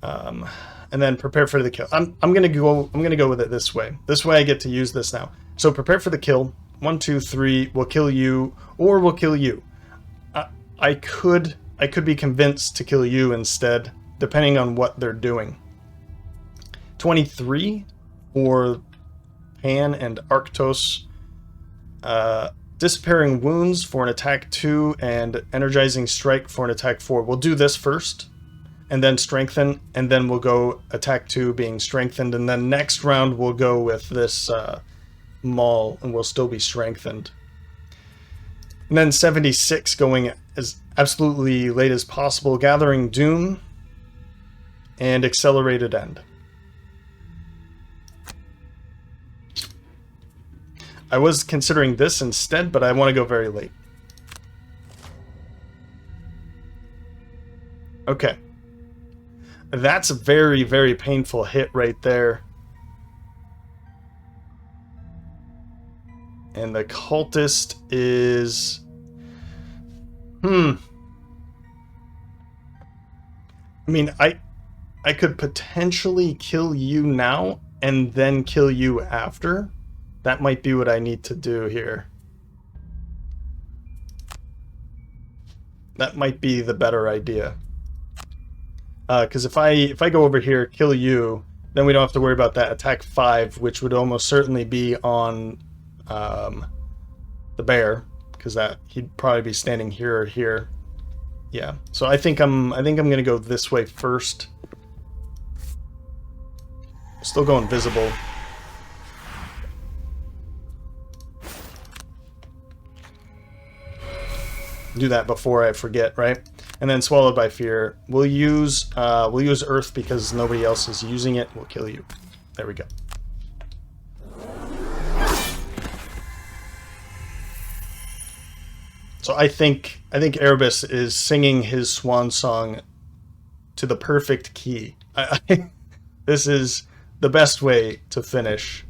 and then prepare for the kill. I'm gonna go with it this way. This way I get to use this now. So prepare for the kill. 1, 2, 3 will kill you, or will kill you. I could be convinced to kill you instead, depending on what they're doing. 23 for Pan and Arctos. Disappearing Wounds for an attack 2 and Energizing Strike for an attack 4. We'll do this first and then strengthen, and then we'll go attack 2 being strengthened, and then next round we'll go with this Maul and we'll still be strengthened. And then 76 going as absolutely late as possible, Gathering Doom and Accelerated End. I was considering this instead, but I want to go very late. Okay. That's a very, very painful hit right there. And the cultist is... I mean, I could potentially kill you now and then kill you after. That might be what I need to do here. That might be the better idea. Because if I go over here, kill you, then we don't have to worry about that attack 5, which would almost certainly be on the bear, because that he'd probably be standing here or here. Yeah. So I think I'm gonna go this way first. Still go invisible. Do that before I forget, right? And then swallowed by fear. We'll use earth because nobody else is using it. We'll kill you. There we go. So I think Erebus is singing his swan song to the perfect key. This is the best way to finish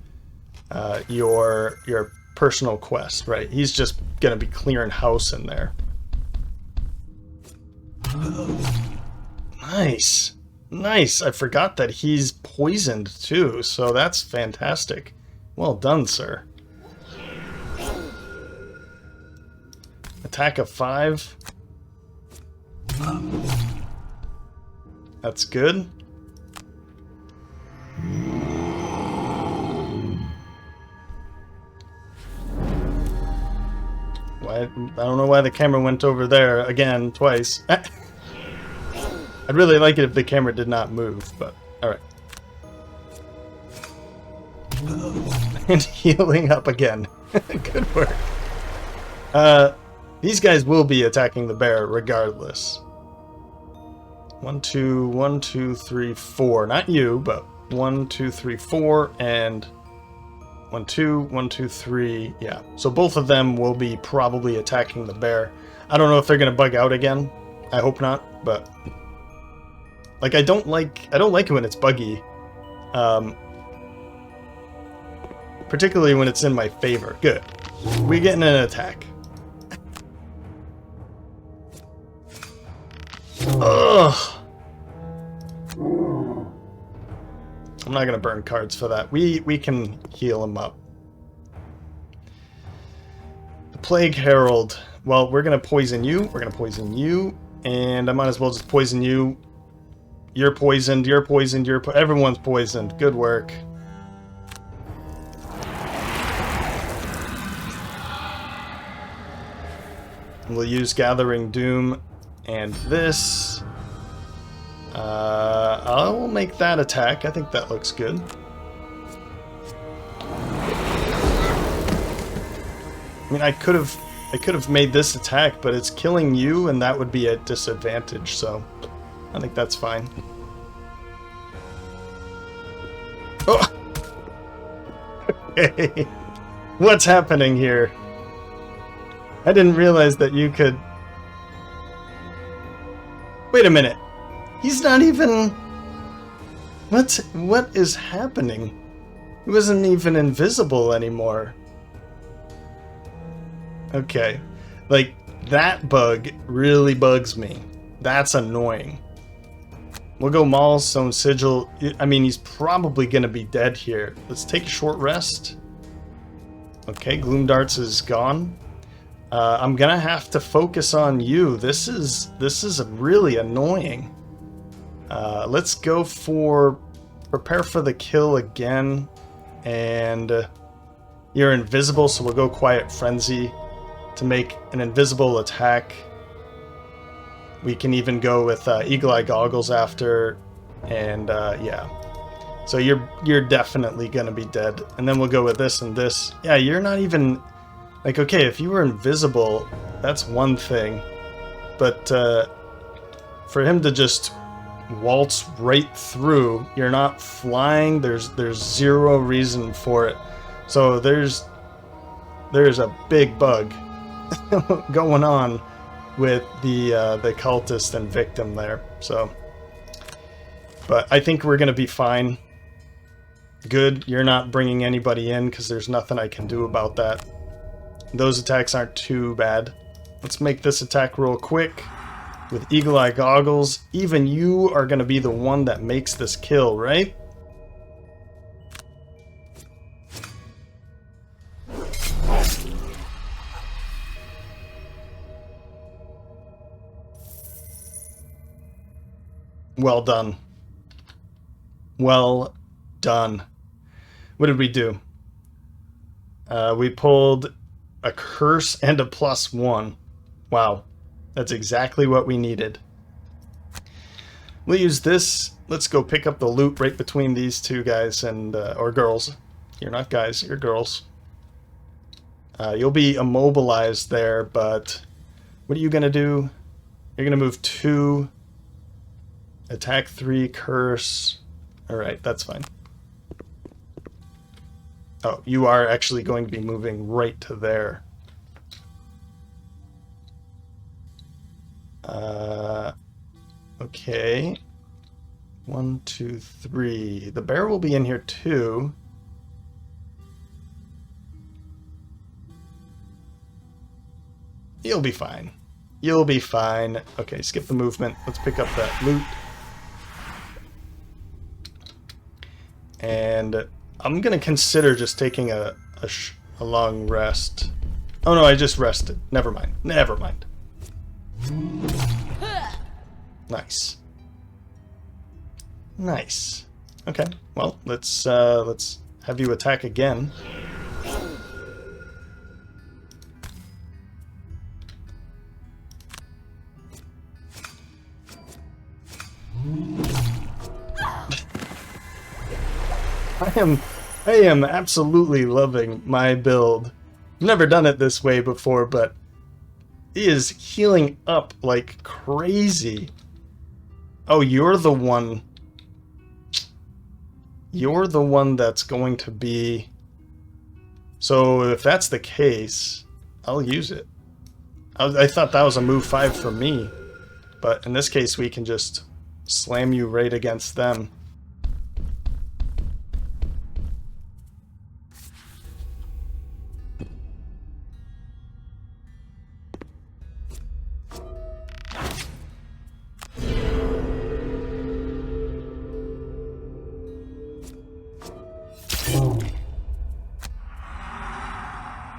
your personal quest, right? He's just gonna be clearing house in there. Nice. Nice. I forgot that he's poisoned too, so that's fantastic. Well done, sir. Attack of 5. That's good. I don't know why the camera went over there again twice. I'd really like it if the camera did not move, but alright. And healing up again. Good work. These guys will be attacking the bear regardless. 1, 2, 3, 4. Not you, but 1, 2, 3, 4, and 1, 2, 1, 2, 3. Yeah. So both of them will be probably attacking the bear. I don't know if they're gonna bug out again. I hope not, but like I don't like it when it's buggy. Particularly when it's in my favor. Good. We're getting an attack. Ugh. I'm not gonna burn cards for that. We can heal him up. The Plague Herald. Well, we're gonna poison you. We're gonna poison you, and I might as well just poison you. You're poisoned. You're poisoned. Everyone's poisoned. Good work. We'll use Gathering Doom and this. I'll make that attack. I think that looks good. I mean, I could have made this attack, but it's killing you, and that would be at disadvantage. So, I think that's fine. Oh, hey, what's happening here? I didn't realize that you could. Wait a minute. He's not even... What is happening? He wasn't even invisible anymore. Okay. Like, that bug really bugs me. That's annoying. We'll go Maul's Stone Sigil. I mean, he's probably going to be dead here. Let's take a short rest. Okay, Gloom Darts is gone. I'm going to have to focus on you. This is really annoying. Let's go for Prepare for the Kill again, and you're invisible, so we'll go Quiet Frenzy to make an invisible attack. We can even go with Eagle Eye Goggles after, and yeah. So you're definitely gonna be dead, and then we'll go with this and this. Yeah, you're not even like, okay, if you were invisible, that's one thing, but for him to just waltz right through, you're not flying, there's zero reason for it. So there's a big bug going on with the cultist and victim there. So, but I think we're gonna be fine. Good, you're not bringing anybody in because there's nothing I can do about that. Those attacks aren't too bad. Let's make this attack real quick. With Eagle Eye Goggles, even you are going to be the one that makes this kill, right? Well done. Well done. What did we do? We pulled a curse and a +1. Wow. That's exactly what we needed. We'll use this. Let's go pick up the loot right between these two guys and or girls. You're not guys, you're girls. You'll be immobilized there, but what are you gonna do? You're gonna move 2, attack 3, curse. Alright, that's fine. Oh, you are actually going to be moving right to there. Okay. 1, 2, 3. The bear will be in here too. You'll be fine. You'll be fine. Okay, skip the movement. Let's pick up that loot. And I'm gonna consider just taking a long rest. Oh no, I just rested. Never mind. Never mind. Nice. Nice. Okay. Well, let's have you attack again. I am absolutely loving my build. Never done it this way before, but he is healing up like crazy. Oh, you're the one. You're the one that's going to be So if that's the case, I'll use it. I thought that was a move 5 for me, but in this case we can just slam you right against them.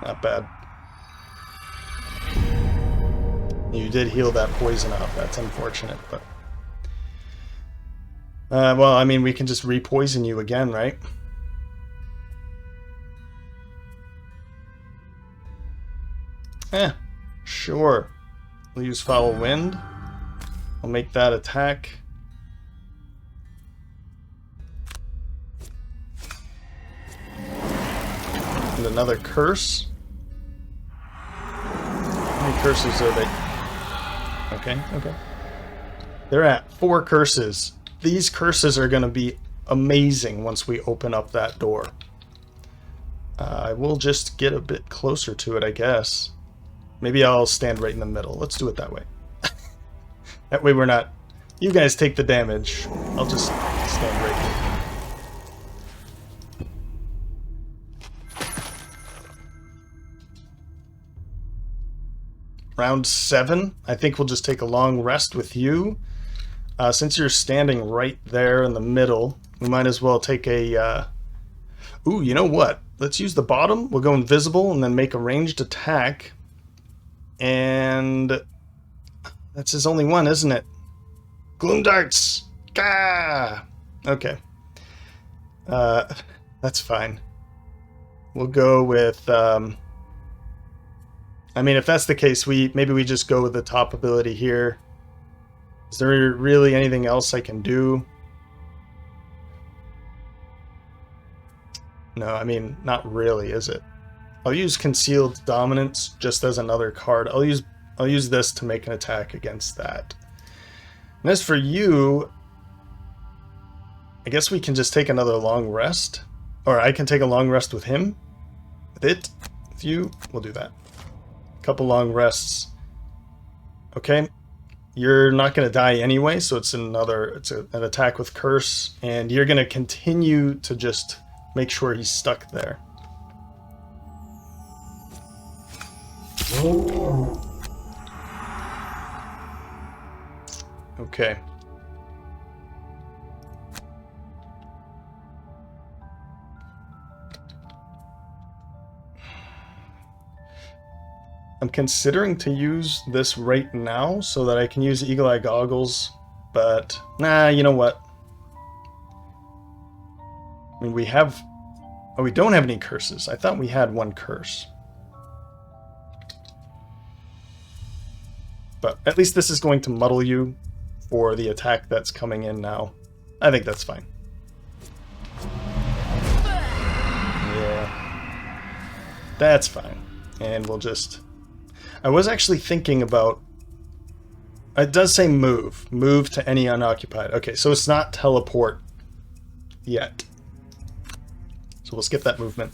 Not bad. You did heal that poison off. That's unfortunate, but... well, I mean, we can just re-poison you again, right? Sure. We'll use Foul Wind. I'll make that attack. And another curse. How many curses are they? Okay. They're at 4 curses. These curses are going to be amazing once we open up that door. I will just get a bit closer to it, I guess. Maybe I'll stand right in the middle. Let's do it that way. That way we're not... You guys take the damage. I'll just stand right here. Round 7. I think we'll just take a long rest with you. Since you're standing right there in the middle, we might as well take a... Ooh, you know what? Let's use the bottom. We'll go invisible and then make a ranged attack. And... That's his only one, isn't it? Gloom darts! Gah! Okay. That's fine. We'll go with... I mean, if that's the case, maybe we just go with the top ability here. Is there really anything else I can do? No, I mean, not really, is it? I'll use Concealed Dominance just as another card. I'll use this to make an attack against that. And as for you, I guess we can just take another long rest. Or I can take a long rest with him. With it. With you, we'll do that. Couple long rests. Okay, you're not going to die anyway, so it's an attack with curse, and you're going to continue to just make sure he's stuck there. Okay. I'm considering to use this right now so that I can use Eagle Eye Goggles, but nah, you know what? I mean, we have... Oh, we don't have any curses. I thought we had one curse. But at least this is going to muddle you for the attack that's coming in now. I think that's fine. Yeah. That's fine. And we'll just... I was actually thinking about... It does say move. Move to any unoccupied. Okay, so it's not teleport yet. So we'll skip that movement.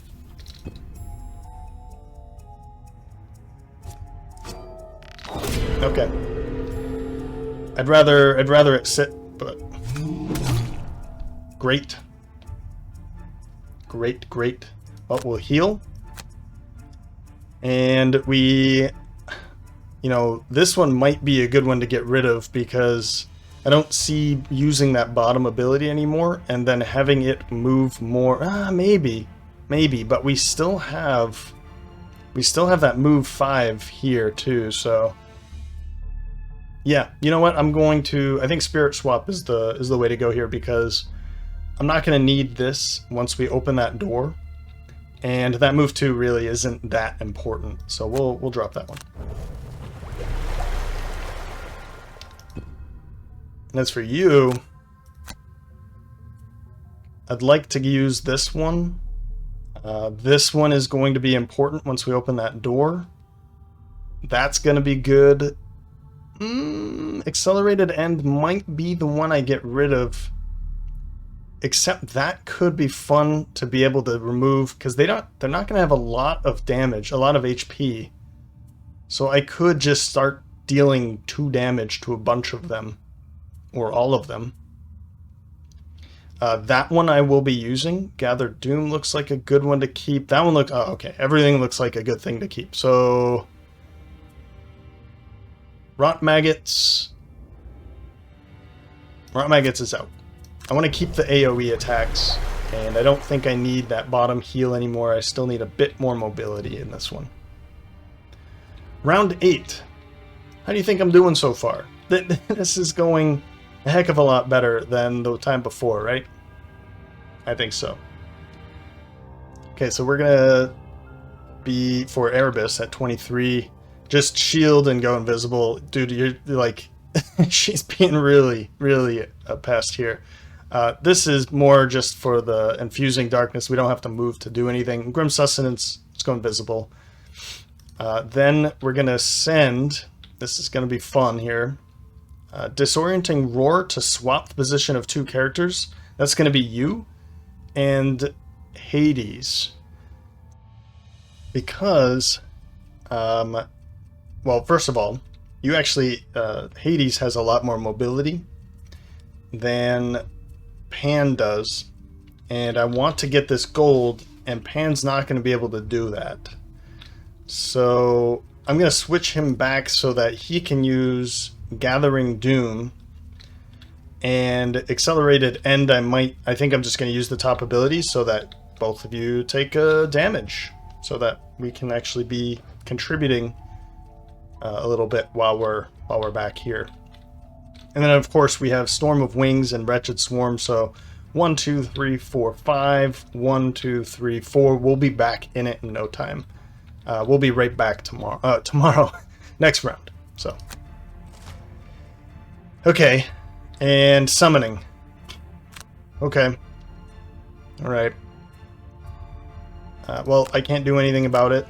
Okay. I'd rather it sit, but... Great. Great. Oh, we'll heal. And we... You know, this one might be a good one to get rid of because I don't see using that bottom ability anymore and then having it move more. Maybe, but we still have that move 5 here too, so yeah, you know what? I think Spirit Swap is the way to go here because I'm not going to need this once we open that door. And that move 2 really isn't that important, so we'll drop that one. And as for you, I'd like to use this one. This one is going to be important once we open that door. That's going to be good. Accelerated End might be the one I get rid of Except that could be fun to be able to remove, because they're not going to have a lot of damage, a lot of HP. So I could just start dealing 2 damage to a bunch of them, or all of them. That one I will be using. Gather Doom looks like a good one to keep. That one looks... Oh, okay. Everything looks like a good thing to keep. So... Rot Maggots. Rot Maggots is out. I want to keep the AoE attacks, and I don't think I need that bottom heal anymore. I still need a bit more mobility in this one. Round 8. How do you think I'm doing so far? This is going a heck of a lot better than the time before, right? I think so. Okay, so we're gonna be for Erebus at 23. Just shield and go invisible. Dude, you're like... she's being really, really a pest here. This is more just for the infusing darkness. We don't have to move to do anything. Grim Sustenance, let's go invisible. Then we're gonna send... This is gonna be fun here. Disorienting Roar to swap the position of 2 characters. That's gonna be you and Hades. Because... well, first of all, you actually, Hades has a lot more mobility than Pan does, and I want to get this gold, and Pan's not going to be able to do that. So I'm going to switch him back so that he can use Gathering Doom, and Accelerated End I think I'm just going to use the top ability so that both of you take damage, so that we can actually be contributing a little bit while we're back here. And then of course we have Storm of Wings and Wretched Swarm. So 1, 2, 3, 4, 5. 1, 2, 3, 4. We'll be back in it in no time. We'll be right back tomorrow, next round. So okay, and summoning. Okay, all right. Well, I can't do anything about it.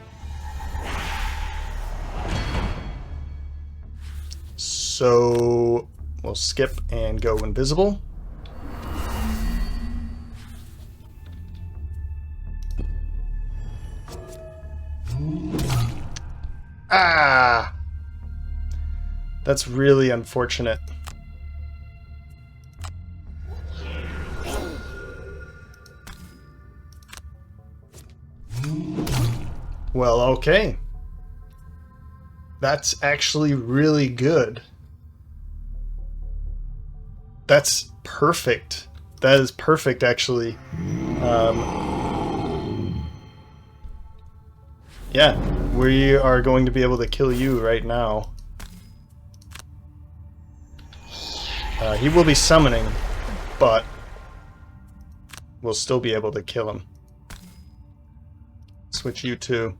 So we'll skip and go invisible. Ah! That's really unfortunate. Well, okay. That's actually really good. That's perfect. That is perfect, actually. Yeah, we are going to be able to kill you right now. He will be summoning, but we'll still be able to kill him. Switch you two.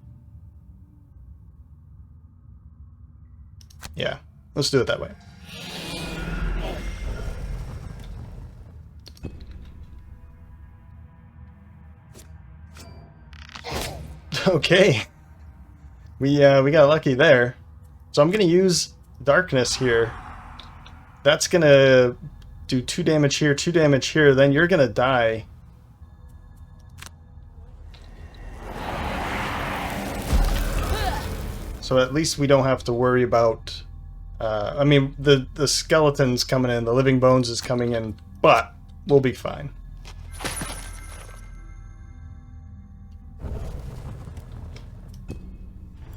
Yeah, let's do it that way. Okay, we got lucky there. So I'm gonna use darkness here. That's gonna do 2 damage here, 2 damage here. Then you're gonna die. So at least we don't have to worry about. I mean, the skeleton's coming in, the living bones is coming in, but we'll be fine.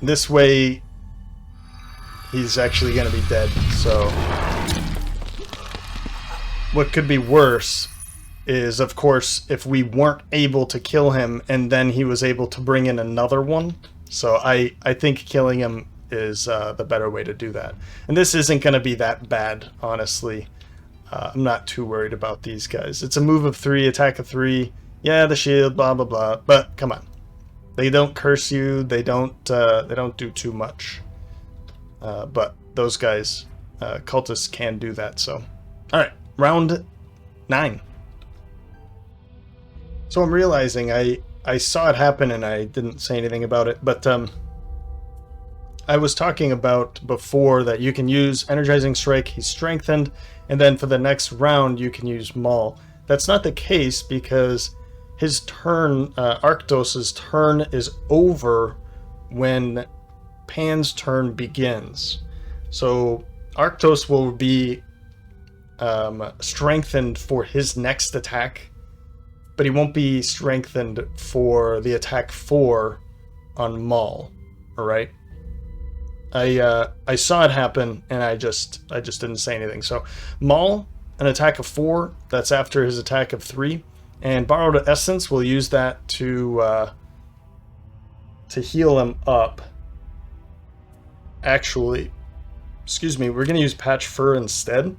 This way, he's actually going to be dead, so... What could be worse is, of course, if we weren't able to kill him and then he was able to bring in another one. So I think killing him is the better way to do that. And this isn't going to be that bad, honestly. I'm not too worried about these guys. It's a move of 3, attack of 3. Yeah, the shield, blah, blah, blah. But, come on. They don't curse you. They don't do too much. But those guys, cultists can do that. So, all right, round 9. So I'm realizing I saw it happen and I didn't say anything about it. But I was talking about before that you can use Energizing Strike. He's strengthened, and then for the next round you can use Maul. that's not the case because his turn, Arctos's turn, is over when Pan's turn begins. So Arctos will be strengthened for his next attack, but he won't be strengthened for the attack 4 on Maul. All right. I saw it happen, and I just didn't say anything. So Maul, an attack of 4, that's after his attack of 3, and borrowed essence, we'll use that to heal him up. Actually, excuse me, we're going to use Patch Fur instead,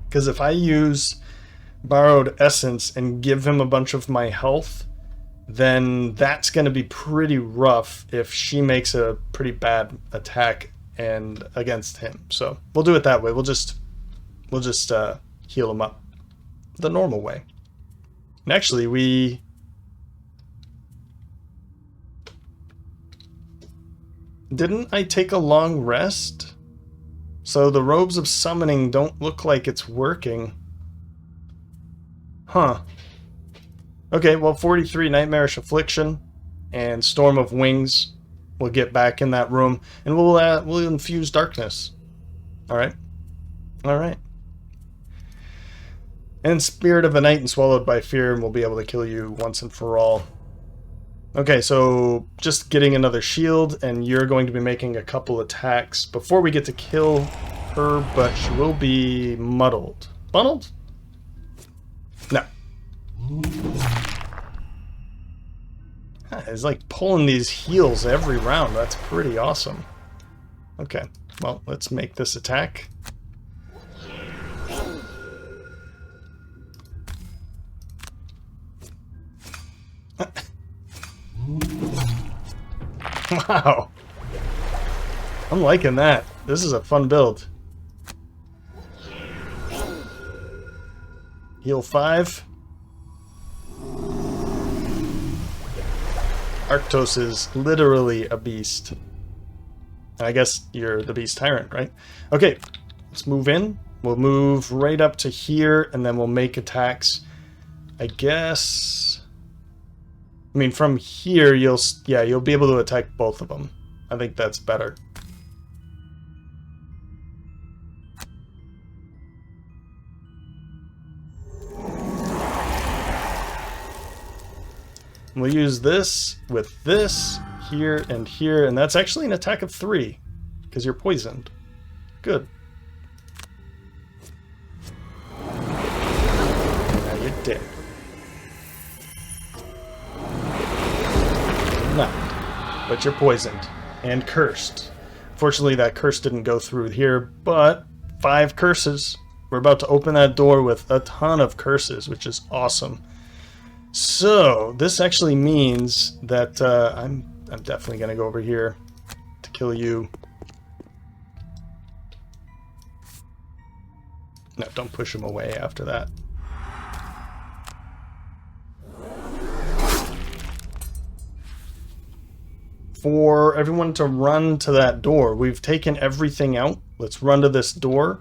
because if I use borrowed essence and give him a bunch of my health, then that's going to be pretty rough if she makes a pretty bad attack and against him. So we'll do it that way. We'll just heal him up the normal way. And actually, didn't I take a long rest? So the robes of summoning don't look like it's working. Huh. Okay, well, 43 Nightmarish Affliction and Storm of Wings. We'll get back in that room, and we'll infuse darkness. All right. And Spirit of the Night and Swallowed by Fear, and we'll be able to kill you once and for all. Okay, so just getting another shield, and you're going to be making a couple attacks before we get to kill her, but she will be muddled. Muddled? No. It's like pulling these heals every round. That's pretty awesome. Okay, well, let's make this attack. Wow. I'm liking that. This is a fun build. Heal 5. Arctos is literally a beast. I guess you're the Beast Tyrant, right? Okay, let's move in. We'll move right up to here, and then we'll make attacks. I guess... I mean, from here, you'll be able to attack both of them. I think that's better. We'll use this with this, here, and here, and that's actually an attack of 3, because you're poisoned. Good. Now you're dead. Not, but you're poisoned and cursed. Fortunately, that curse didn't go through here, but 5 curses. We're about to open that door with a ton of curses, which is awesome. So this actually means that I'm definitely going to go over here to kill you. No, don't push him away after that. For everyone to run to that door. We've taken everything out. Let's run to this door.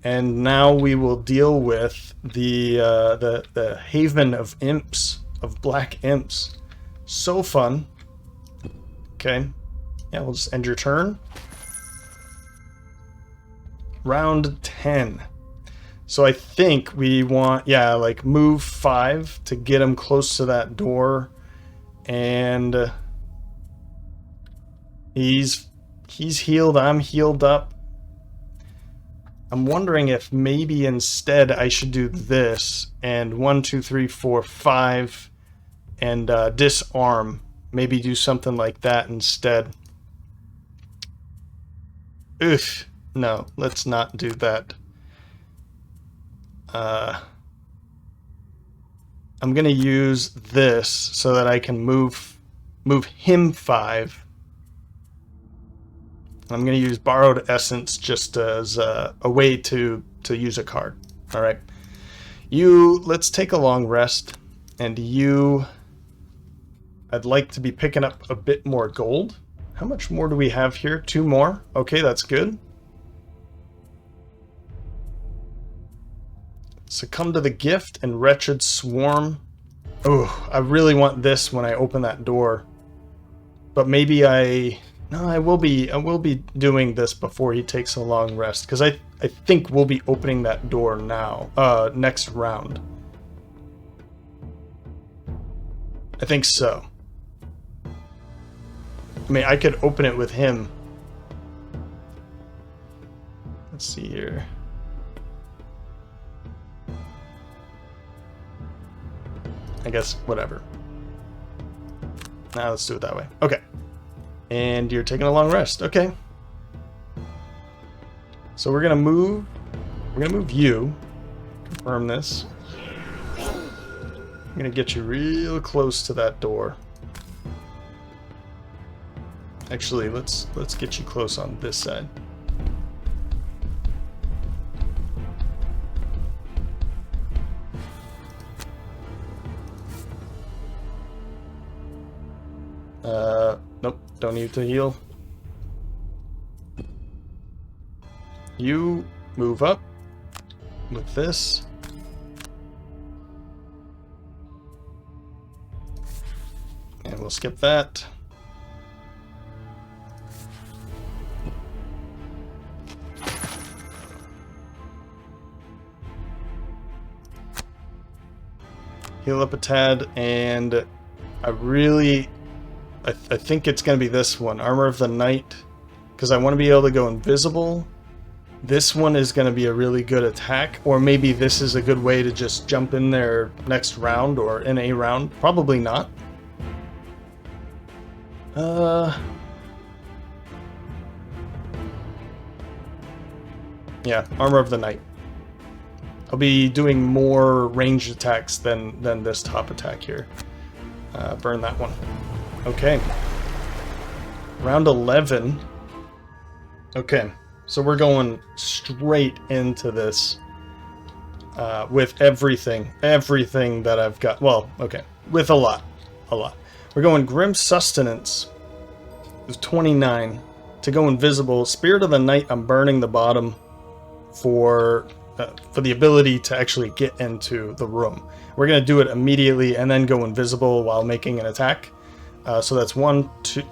And now we will deal with the haven of imps, of black imps. So fun. Okay. Yeah, we'll just end your turn. Round 10. So I think we want, yeah, like move 5 to get him close to that door. And he's healed, I'm healed up. I'm wondering if maybe instead I should do this and 1, 2, 3, 4, 5 and disarm. Maybe do something like that instead. Ugh, no, let's not do that. I'm gonna use this so that I can move him 5. I'm going to use Borrowed Essence just as a way to use a card. All right. Let's take a long rest. And I'd like to be picking up a bit more gold. How much more do we have here? 2 more. Okay, that's good. Succumb to the gift and wretched swarm. Oh, I really want this when I open that door. But maybe no, I will be doing this before he takes a long rest, because I think we'll be opening that door now, next round. I think so. I mean, I could open it with him. Let's see here. I guess, whatever. Now let's do it that way. Okay. And you're taking a long rest. Okay. So we're gonna move you. Confirm this. I'm gonna get you real close to that door. Actually, let's get you close on this side. Nope, don't need to heal. You move up with this. And we'll skip that. Heal up a tad, and I think it's going to be this one, Armor of the Knight, because I want to be able to go invisible. This one is going to be a really good attack, or maybe this is a good way to just jump in there next round, or in a round. Probably not. Yeah, Armor of the Knight. I'll be doing more ranged attacks than this top attack here. Burn that one. Okay. Round 11. Okay, so we're going straight into this with everything that I've got. Well, okay, with a lot. We're going Grim Sustenance with 29 to go invisible. Spirit of the Night, I'm burning the bottom for the ability to actually get into the room. We're going to do it immediately and then go invisible while making an attack. So that's 1, 2,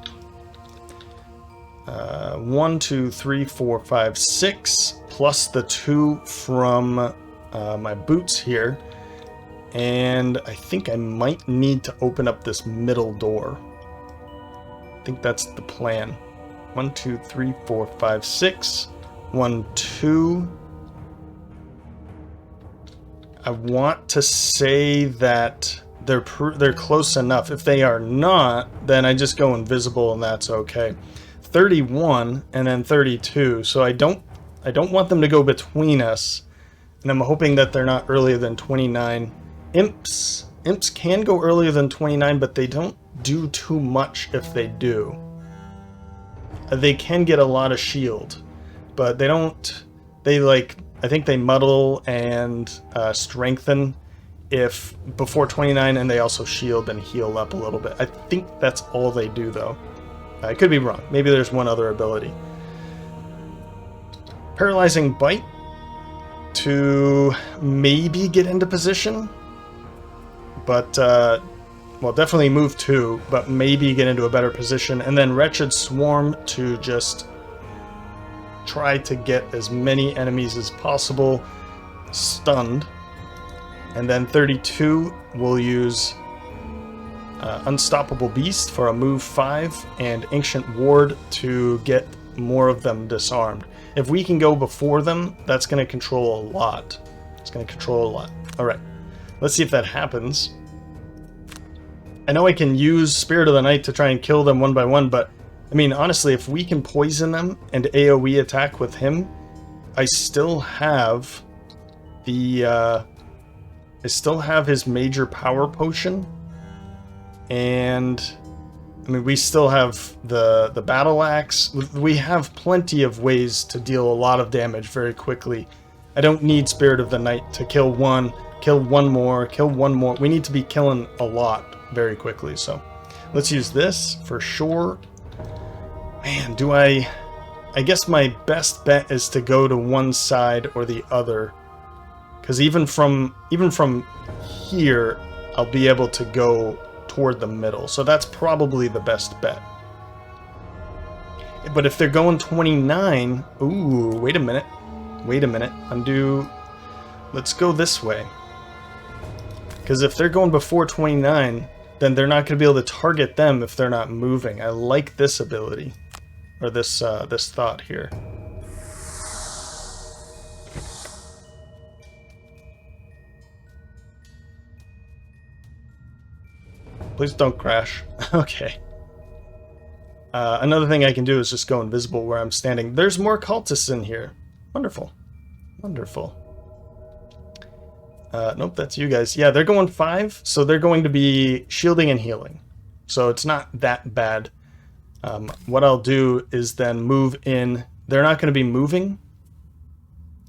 3, 4, 5, 6, plus the 2 from my boots here. And I think I might need to open up this middle door. I think that's the plan. 1, 2, 3, 4, 5, 6. 1, 2. I want to say that they're close enough. If they are not, then I just go invisible and that's okay. 31 and then 32. So I don't want them to go between us. And I'm hoping that they're not earlier than 29. Imps can go earlier than 29, but they don't do too much if they do. They can get a lot of shield, but they don't. I think they muddle and strengthen if before 29, and they also shield and heal up a little bit. I think that's all they do, though. I could be wrong. Maybe there's one other ability. Paralyzing Bite to maybe get into position, but well, definitely move 2, but maybe get into a better position. And then Wretched Swarm to just try to get as many enemies as possible stunned. And then 32 will use Unstoppable Beast for a move 5 and Ancient Ward to get more of them disarmed. If we can go before them, that's going to control a lot. It's going to control a lot. Alright, let's see if that happens. I know I can use Spirit of the Night to try and kill them one by one, but I mean, honestly, if we can poison them and AoE attack with him, I still have the I still have his major power potion, and I mean, we still have the battle axe. We have plenty of ways to deal a lot of damage very quickly. I don't need Spirit of the Night to kill one more. We need to be killing a lot very quickly, so let's use this for sure. Man, I guess my best bet is to go to one side or the other. Because even from here, I'll be able to go toward the middle. So that's probably the best bet. But if they're going 29... Ooh, wait a minute. Wait a minute. Undo... Let's go this way. Because if they're going before 29, then they're not going to be able to target them if they're not moving. I like this ability. Or this thought here. Please don't crash. Okay. Another thing I can do is just go invisible where I'm standing. There's more cultists in here. Wonderful. Wonderful. Nope, that's you guys. Yeah, they're going 5, so they're going to be shielding and healing. So it's not that bad. What I'll do is then move in. They're not going to be moving.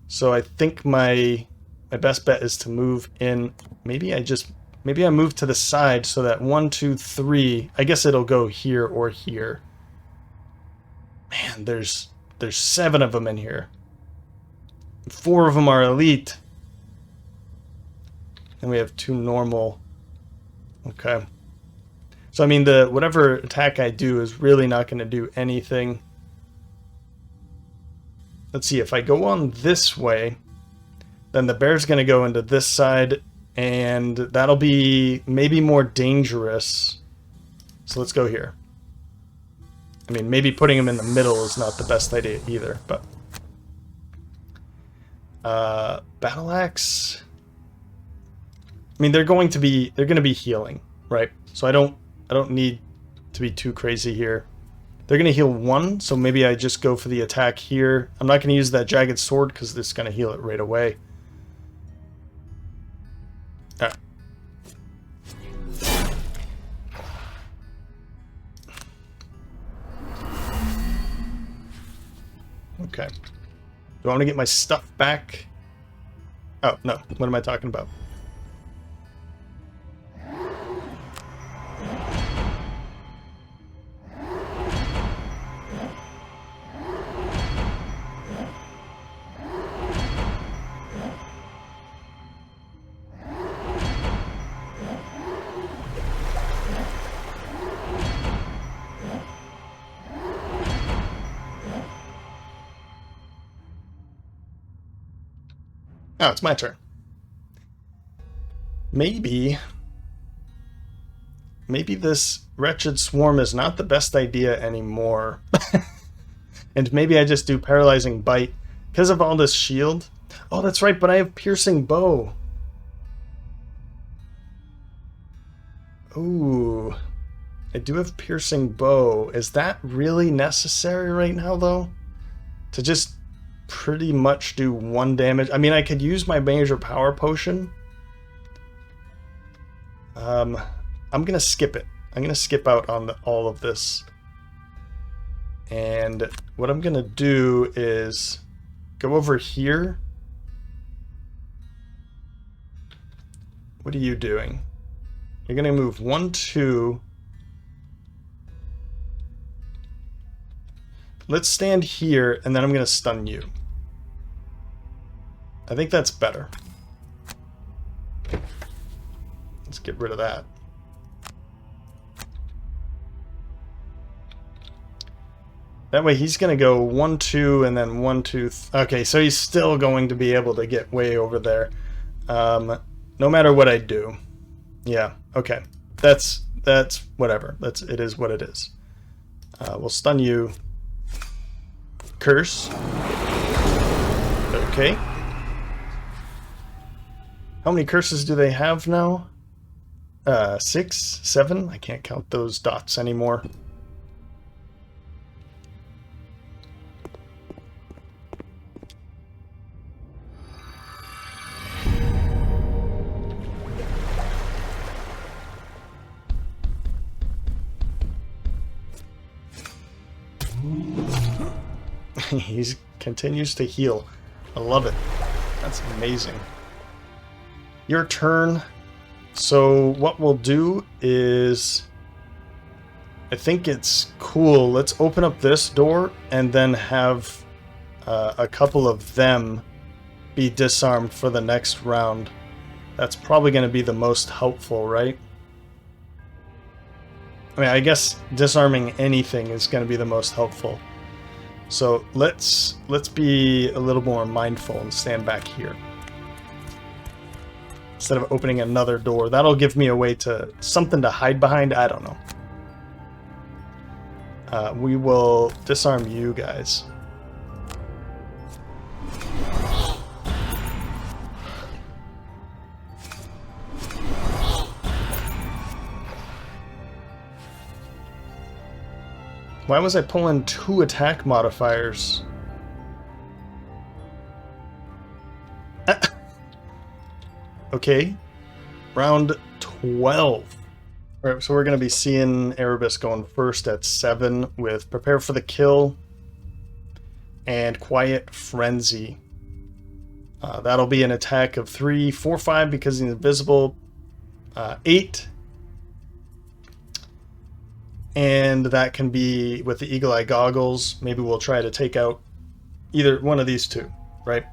So I think my best bet is to move in. Maybe I move to the side so that 1, 2, 3. I guess it'll go here or here. Man, there's 7 of them in here. 4 of them are elite. And we have 2 normal. Okay. So I mean, whatever attack I do is really not going to do anything. Let's see, if I go on this way, then the bear's going to go into this side, and that'll be maybe more dangerous. So let's go here. I mean, maybe putting him in the middle is not the best idea either, but... Battle Axe... I mean, they're going to be healing, right? So I don't need to be too crazy here. They're going to heal 1, so maybe I just go for the attack here. I'm not going to use that jagged sword because it's going to heal it right away. Alright. Okay. Do I want to get my stuff back? Oh, no. What am I talking about? Oh, it's my turn. Maybe this wretched swarm is not the best idea anymore. And maybe I just do paralyzing bite because of all this shield. Oh, that's right, but I have piercing bow. Ooh, I do have piercing bow. Is that really necessary right now, though? To just pretty much do 1 damage. I mean, I could use my major power potion. I'm gonna skip it. I'm gonna skip out on all of this. And what I'm gonna do is go over here. What are you doing? You're gonna move 1, 2. Let's stand here, and then I'm gonna stun you. I think that's better. Let's get rid of that. That way he's going to go 1, 2, and then 1, 2... Okay, so he's still going to be able to get way over there. No matter what I do. Yeah, okay. That's whatever. It is what it is. We'll stun you. Curse. Okay. How many curses do they have now? 6? 7? I can't count those dots anymore. He continues to heal. I love it. That's amazing. Your turn. So what we'll do is... I think it's cool. Let's open up this door and then have a couple of them be disarmed for the next round. That's probably going to be the most helpful, right? I mean, I guess disarming anything is going to be the most helpful. So let's be a little more mindful and stand back here. Instead of opening another door. That'll give me a way to... something to hide behind. I don't know. We will disarm you guys. Why was I pulling 2 attack modifiers? Okay. Round 12. Alright, so we're going to be seeing Erebus going first at 7 with Prepare for the Kill and Quiet Frenzy. That'll be an attack of 3, 4, 5 because he's invisible. 8. And that can be with the Eagle Eye Goggles. Maybe we'll try to take out either one of these two, right?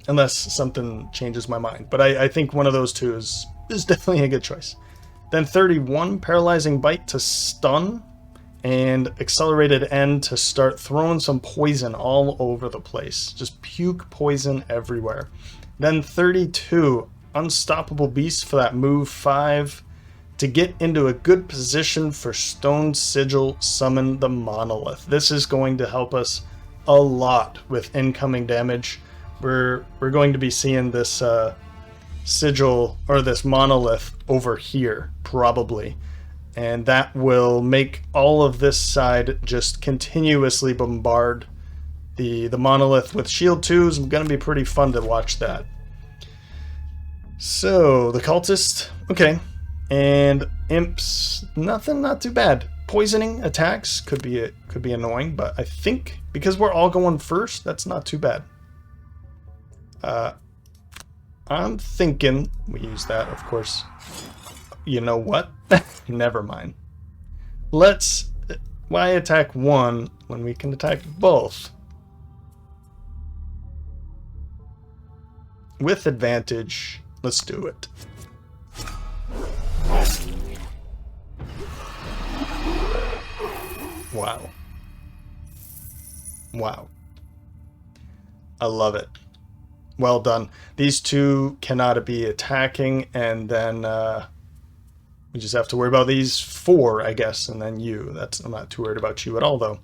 Unless something changes my mind. But I think one of those two is definitely a good choice. Then 31, Paralyzing Bite to stun. And Accelerated End to start throwing some poison all over the place. Just puke poison everywhere. Then 32, Unstoppable Beast for that move 5. To get into a good position for Stone Sigil Summon the Monolith. This is going to help us a lot with incoming damage. We're going to be seeing this sigil or this monolith over here probably, and that will make all of this side just continuously bombard the monolith with shield 2 is going to be pretty fun to watch that. So the cultist, okay. And imps, nothing, not too bad. Poisoning attacks could be annoying, but I think because we're all going first, that's not too bad. I'm thinking we use that, of course. You know what? Never mind. Why attack one when we can attack both? With advantage, let's do it. Wow. Wow. I love it. Well done. These two cannot be attacking, and then we just have to worry about these 4, I guess, and then you. I'm not too worried about you at all, though.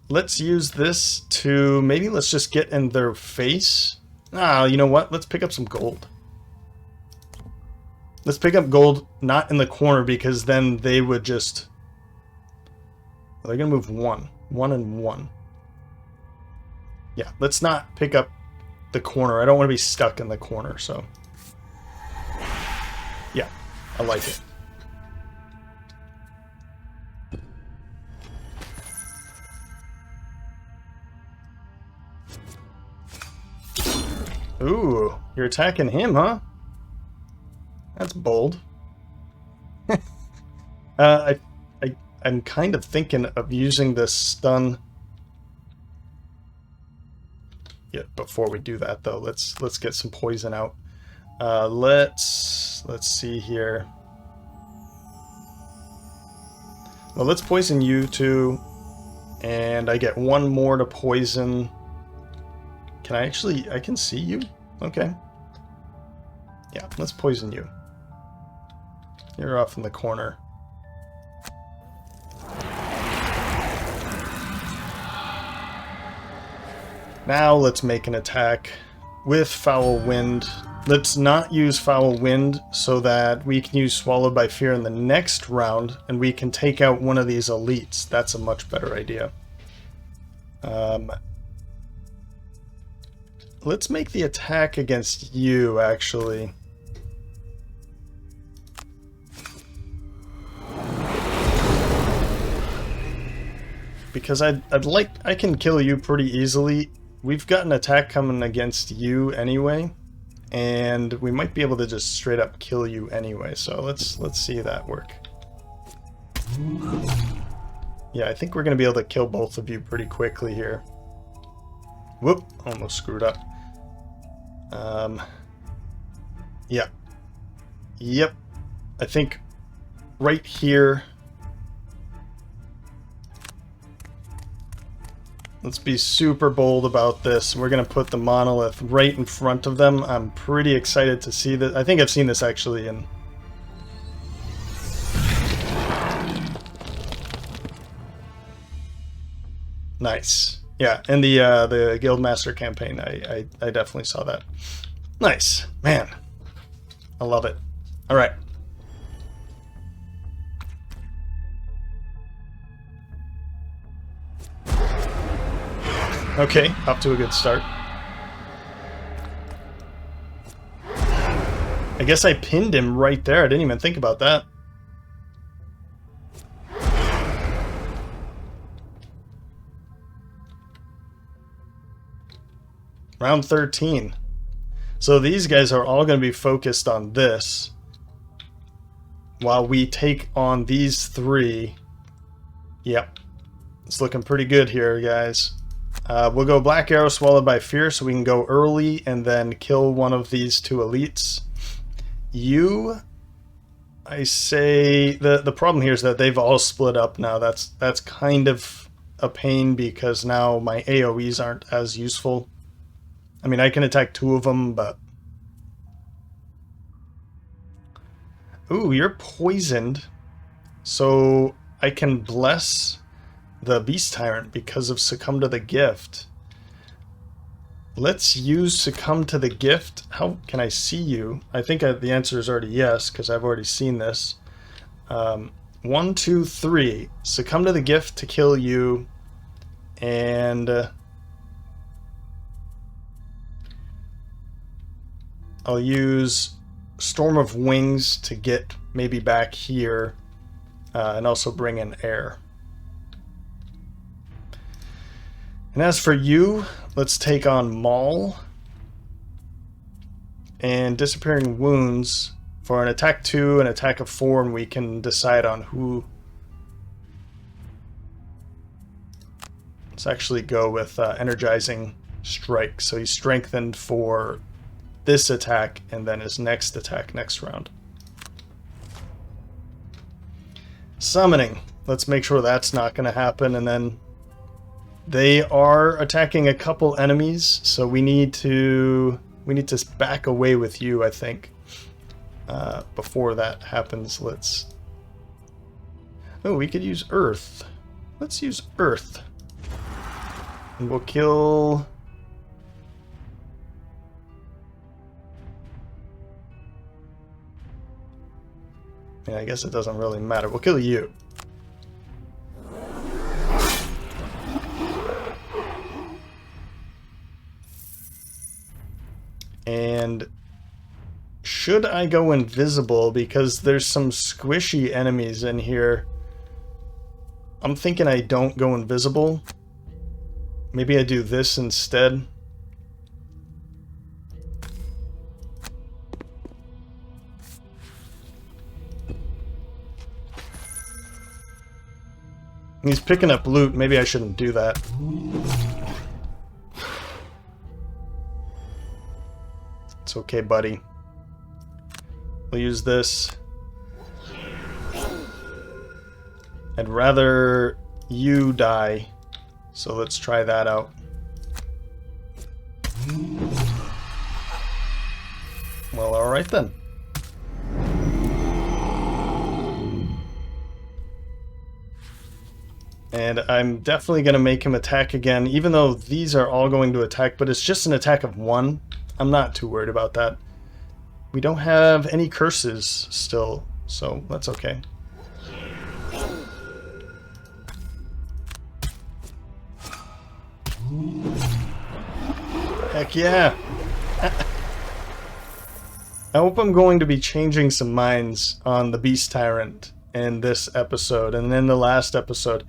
Let's use this to... maybe let's just get in their face. You know what? Let's pick up some gold. Let's pick up gold, not in the corner, because then they would just... they're going to move 1. 1 and 1. Yeah, let's not pick up the corner. I don't want to be stuck in the corner, so... yeah, I like it. Ooh, you're attacking him, huh? That's bold. I'm kind of thinking of using this stun. Yeah, before we do that though, let's get some poison out. Let's see here. Well, let's poison you two, and I get 1 more to poison. Can I actually? I can see you. Okay. Yeah, let's poison you. You're off in the corner. Now let's make an attack with Foul Wind. Let's not use Foul Wind so that we can use Swallowed by Fear in the next round and we can take out one of these elites. That's a much better idea. Let's make the attack against you, actually. Because I can kill you pretty easily. We've got an attack coming against you anyway, and we might be able to just straight up kill you anyway. So let's see that work. Yeah, I think we're going to be able to kill both of you pretty quickly here. Whoop, almost screwed up. Yeah. Yep. I think right here. Let's be super bold about this. We're going to put the monolith right in front of them. I'm pretty excited to see this. I think I've seen this actually in... Nice. Yeah, in the Guildmaster campaign, I definitely saw that. Nice. Man. I love it. All right. Okay, off to a good start. I guess I pinned him right there. I didn't even think about that. Round 13. So these guys are all going to be focused on this, while we take on these three. Yep. It's looking pretty good here, guys. We'll go Black Arrow Swallowed by Fear so we can go early and then kill one of these two elites. I say the problem here is that they've all split up now. That's kind of a pain because now my AoEs aren't as useful. I mean, I can attack two of them, but... Ooh, you're poisoned. So I can bless the Beast Tyrant because of Succumb to the Gift. Let's use Succumb to the Gift. How can I see you? I think the answer is already yes, because I've already seen this. 1, 2, 3. Succumb to the Gift to kill you. And... I'll use Storm of Wings to get maybe back here, and also bring in air. And as for you, let's take on Maul and Disappearing Wounds for an attack 2, an attack of 4, and we can decide on who. Let's actually go with Energizing Strike. So he's strengthened for this attack and then his next attack next round. Summoning. Let's make sure that's not going to happen. And then they are attacking a couple enemies, so we need to back away with you, I think. Before that happens, let's... Oh, we could use Earth. Let's use Earth. And we'll kill... Yeah, I guess it doesn't really matter. We'll kill you. And should I go invisible because there's some squishy enemies in here? I'm thinking I don't go invisible. Maybe I do this instead. He's picking up loot. Maybe I shouldn't do that. It's okay, buddy. We'll use this. I'd rather you die. So let's try that out. Well, alright then. And I'm definitely going to make him attack again, even though these are all going to attack, but it's just an attack of 1. I'm not too worried about that. We don't have any curses still, so that's okay. Heck yeah! I hope I'm going to be changing some minds on the Beast Tyrant in this episode, and in the last episode.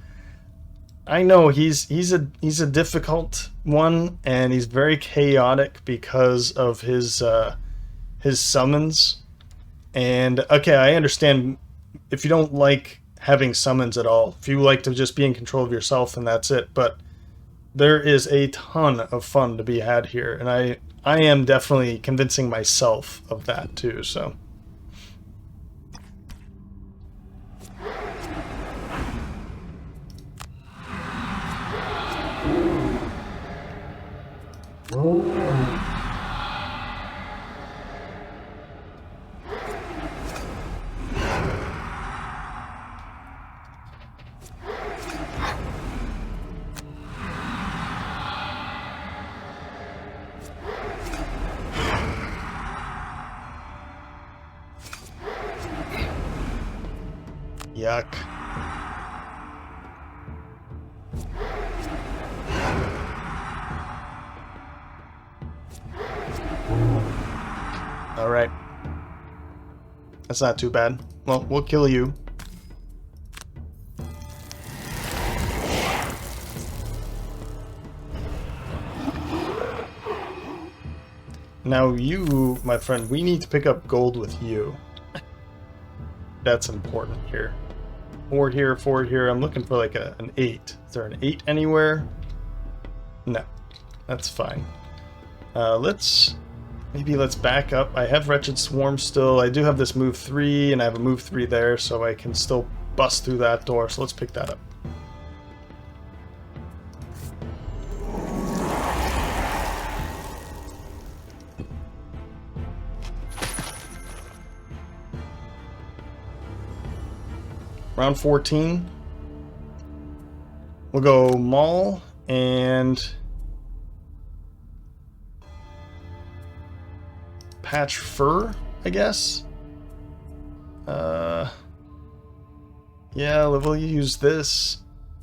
I know he's a difficult one, and he's very chaotic because of his summons. And okay, I understand if you don't like having summons at all. If you like to just be in control of yourself, then that's it. But there is a ton of fun to be had here, and I am definitely convincing myself of that too, so. Yuck. All right. That's not too bad. Well, we'll kill you. Now you, my friend, we need to pick up gold with you. That's important here. 4 here, 4 here. I'm looking for like an 8. Is there an 8 anywhere? No. That's fine. Maybe let's back up. I have Wretched Swarm still. I do have this move 3, and I have a move 3 there, so I can still bust through that door. So let's pick that up. Round 14. We'll go Maul and Patch Fur, I guess. Yeah, we'll use this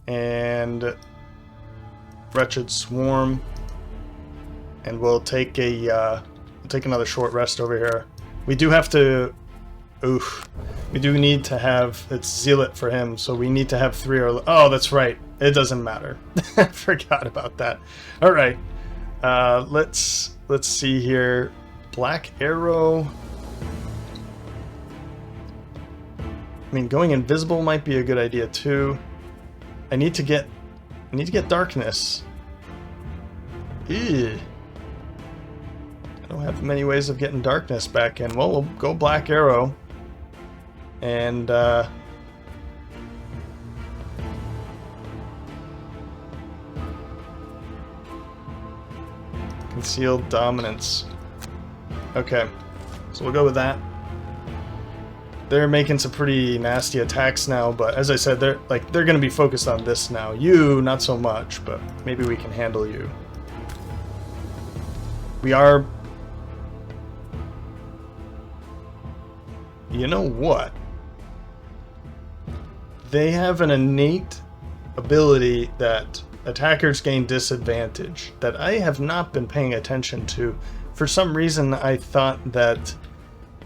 and Wretched Swarm, and we'll take another short rest over here. We do have to. Oof. We do need to have, it's Zealot for him, so we need to have 3 or... Oh, that's right. It doesn't matter. I forgot about that. Alright. Let's see here. Black Arrow. I mean, going invisible might be a good idea too. I need to get darkness. Ew. I don't have many ways of getting darkness back in. Well, we'll go Black Arrow. And Concealed Dominance. Okay, so we'll go with that. They're making some pretty nasty attacks now, but as I said, they're going to be focused on this now. You, not so much, but maybe we can handle you. We are... You know what? They have an innate ability that attackers gain disadvantage that I have not been paying attention to. For some reason, I thought that...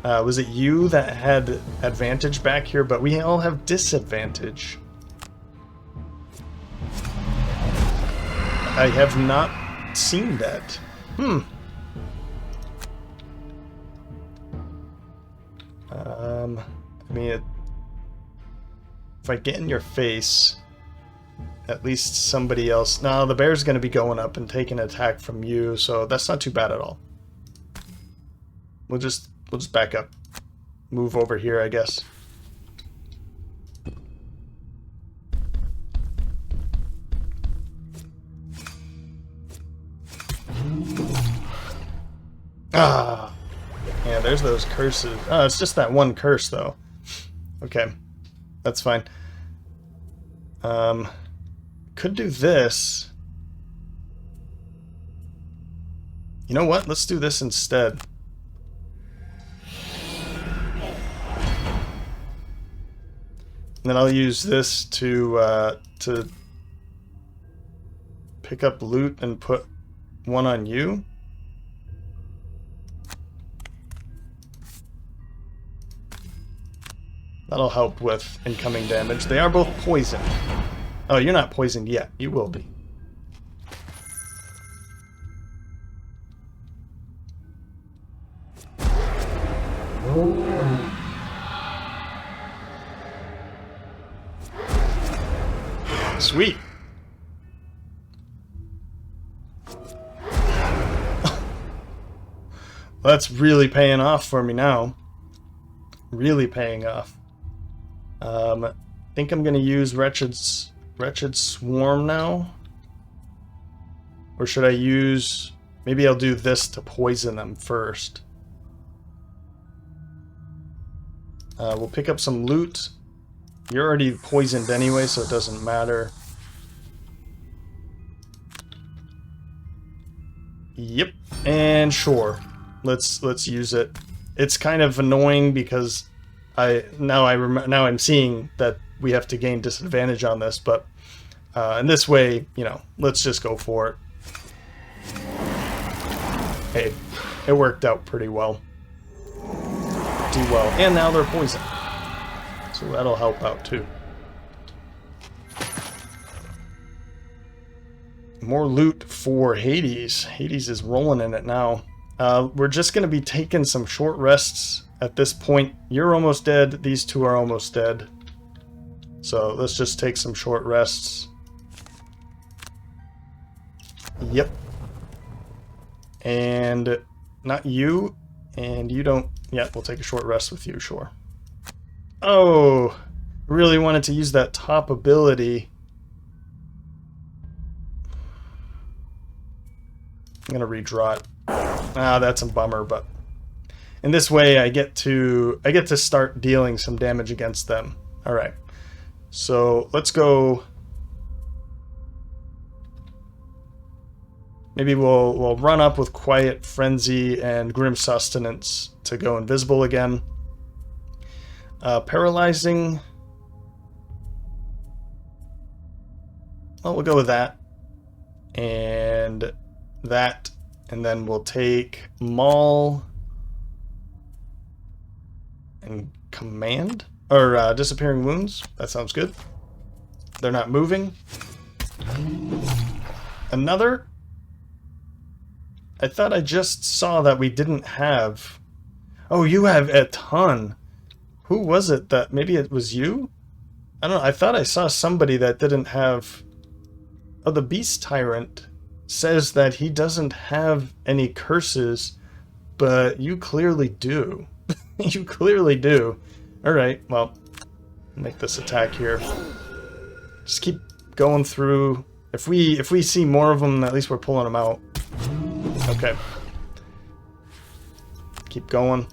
was it you that had advantage back here? But we all have disadvantage. I have not seen that. I mean, if I get in your face, at least somebody else... No, the bear's going to be going up and taking an attack from you, so that's not too bad at all. We'll just back up. Move over here, I guess. Ah! Yeah, there's those curses. Oh, it's just that one curse, though. Okay. That's fine. Could do this. You know what? Let's do this instead. And then I'll use this to pick up loot and put one on you. That'll help with incoming damage. They are both poisoned. Oh, you're not poisoned yet. You will be. Sweet. That's really paying off for me now. Really paying off. I think I'm going to use Wretched Swarm now. Or should I use... Maybe I'll do this to poison them first. We'll pick up some loot. You're already poisoned anyway, so it doesn't matter. Yep, and sure. Let's use it. It's kind of annoying because now I'm seeing that we have to gain disadvantage on this, but in this way, you know, let's just go for it. Hey, it worked out pretty well. Pretty well. And now they're poisoned. So that'll help out too. More loot for Hades. Hades is rolling in it now. We're just going to be taking some short rests at this point. You're almost dead. These two are almost dead. So let's just take some short rests. Yep. And not you. And you don't... Yeah, we'll take a short rest with you, sure. Oh! Really wanted to use that top ability. I'm gonna redraw it. Ah, that's a bummer, but in this way I get to start dealing some damage against them. Alright. So let's go. Maybe we'll run up with Quiet Frenzy and Grim Sustenance to go invisible again. Paralyzing. Well, we'll go with that. And that. And then we'll take Maul and Command. Or Disappearing Wounds. That sounds good. They're not moving. Another. I thought I just saw that we didn't have... Oh, you have a ton. Who was it that... Maybe it was you? I don't know. I thought I saw somebody that didn't have... Oh, the Beast Tyrant says that he doesn't have any curses, but you clearly do. You clearly do. Alright, well, make this attack here. Just keep going through. If we see more of them, at least we're pulling them out. Okay. Keep going.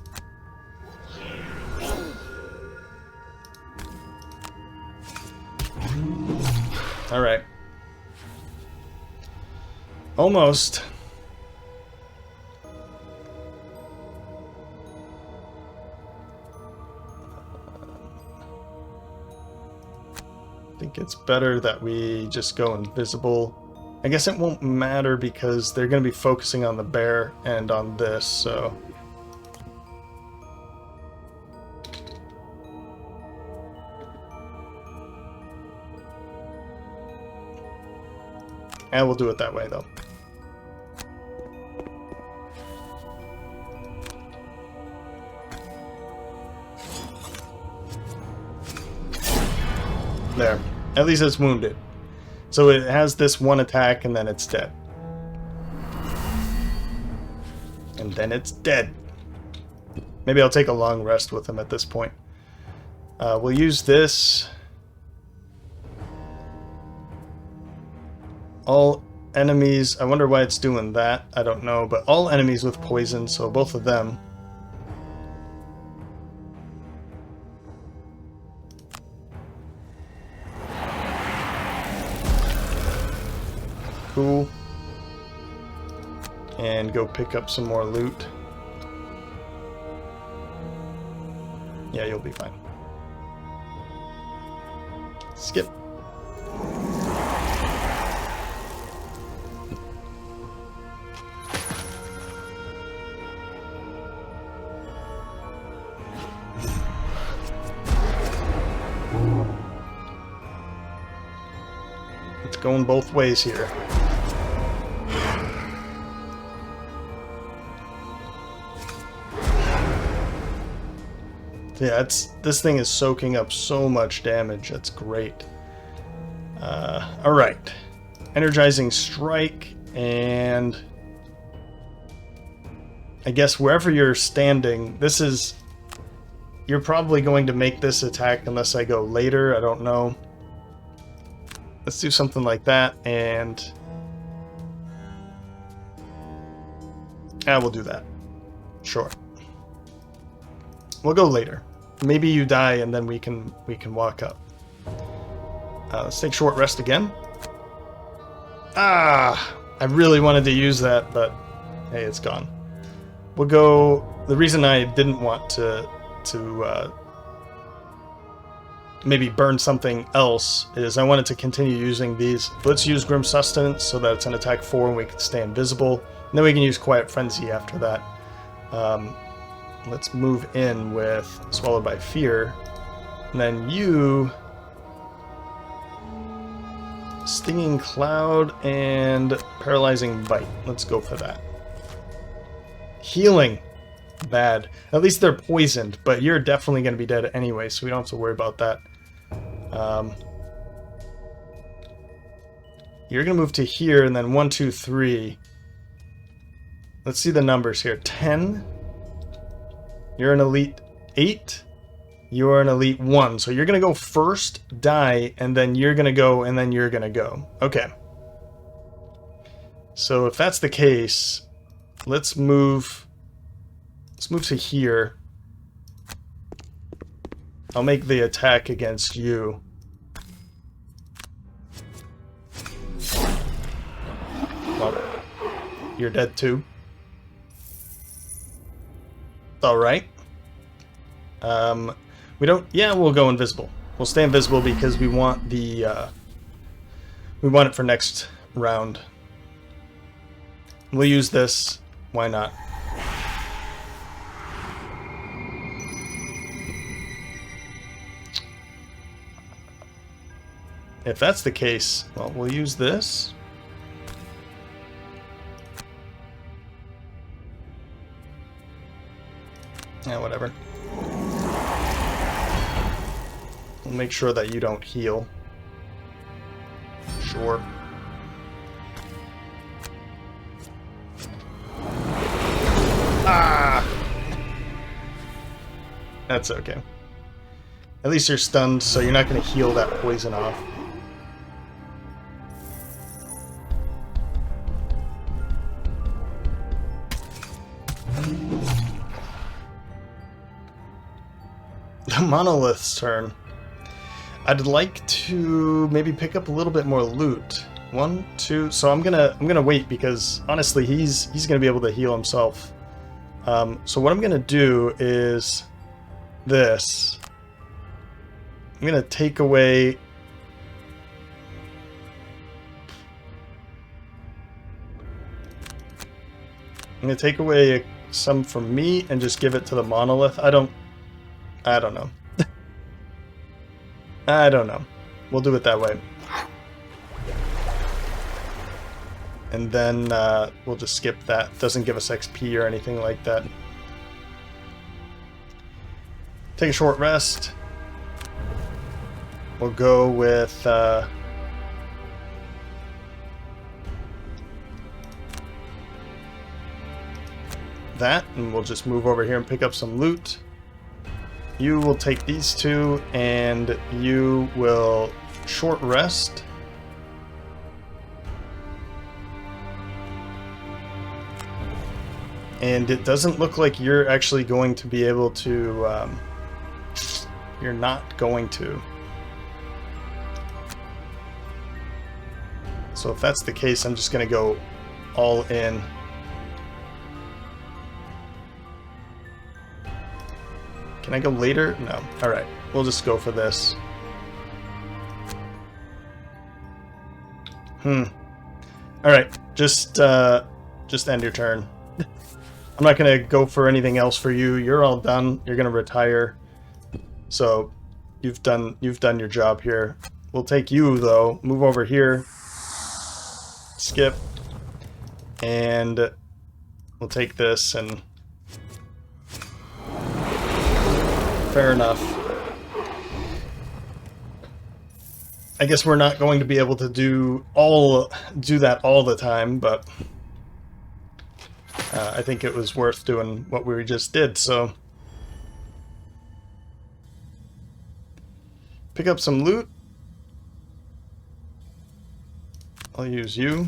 Alright. Almost. I think it's better that we just go invisible. I guess it won't matter because they're going to be focusing on the bear and on this, so... And we'll do it that way, though. There. At least it's wounded. So it has this one attack and then it's dead. And then it's dead. Maybe I'll take a long rest with him at this point. We'll use this. All enemies... I wonder why it's doing that. I don't know. But all enemies with poison, so both of them. Cool. And go pick up some more loot. Yeah, you'll be fine. Skip. It's going both ways here. Yeah, this thing is soaking up so much damage. That's great. Alright. Energizing Strike and... I guess wherever you're standing, this is... You're probably going to make this attack unless I go later. I don't know. Let's do something like that, and... we'll do that. Sure. We'll go later. Maybe you die and then we can walk up. Let's take short rest again. Ah! I really wanted to use that, but hey, it's gone. We'll go... The reason I didn't want to maybe burn something else is I wanted to continue using these. Let's use Grim Sustenance so that it's an attack 4 and we can stay invisible. And then we can use Quiet Frenzy after that. Let's move in with Swallowed by Fear. And then you... Stinging Cloud and Paralyzing Bite. Let's go for that. Healing. Bad. At least they're poisoned, but you're definitely going to be dead anyway, so we don't have to worry about that. You're going to move to here, and then 1, 2, 3. Let's see the numbers here. 10. You're an elite 8. You're an elite 1. So you're going to go first, die, and then you're going to go, and then you're going to go. Okay. So if that's the case, let's move to here. I'll make the attack against you. Well, you're dead too. Alright. We don't... Yeah, we'll go invisible. We'll stay invisible because we want the... we want it for next round. We'll use this. Why not? If that's the case, well, we'll use this. Yeah, whatever. We'll make sure that you don't heal. Sure. Ah! That's okay. At least you're stunned, so you're not going to heal that poison off. The Monolith's turn. I'd like to maybe pick up a little bit more loot. 1, 2. So I'm gonna wait because honestly he's gonna be able to heal himself. So what I'm gonna do is this. I'm gonna take away. I'm gonna take away some from me and just give it to the Monolith. I don't know. I don't know. We'll do it that way. And then we'll just skip that. Doesn't give us XP or anything like that. Take a short rest. We'll go with... that, and we'll just move over here and pick up some loot. You will take these two, and you will short rest. And it doesn't look like you're actually going to be able to... you're not going to. So if that's the case, I'm just going to go all in. Can I go later? No. Alright. We'll just go for this. Alright. Just end your turn. I'm not going to go for anything else for you. You're all done. You're going to retire. So, you've done your job here. We'll take you, though. Move over here. Skip. And we'll take this and... Fair enough. I guess we're not going to be able to do that all the time, but I think it was worth doing what we just did, so... Pick up some loot. I'll use you.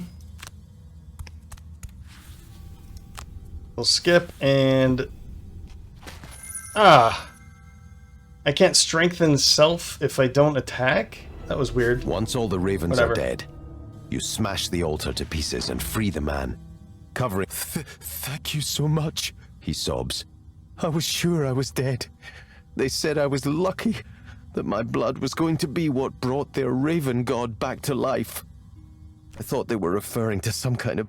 We'll skip and... I can't strengthen self if I don't attack? That was weird. Once all the ravens Whatever. are dead, you smash the altar to pieces and free the man. Covering... Thank you so much, he sobs. I was sure I was dead. They said I was lucky, that my blood was going to be what brought their raven god back to life. I thought they were referring to some kind of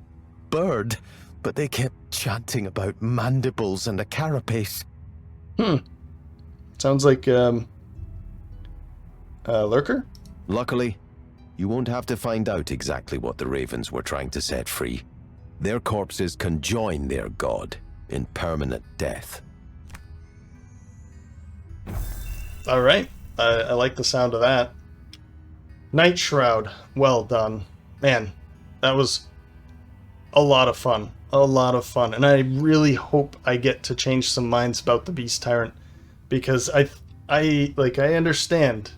bird, but they kept chanting about mandibles and a carapace. Sounds like, Lurker? Luckily, you won't have to find out exactly what the ravens were trying to set free. Their corpses can join their god in permanent death. Alright. I like the sound of that. Night Shroud. Well done. Man, that was a lot of fun. A lot of fun. And I really hope I get to change some minds about the Beast Tyrant. Because I understand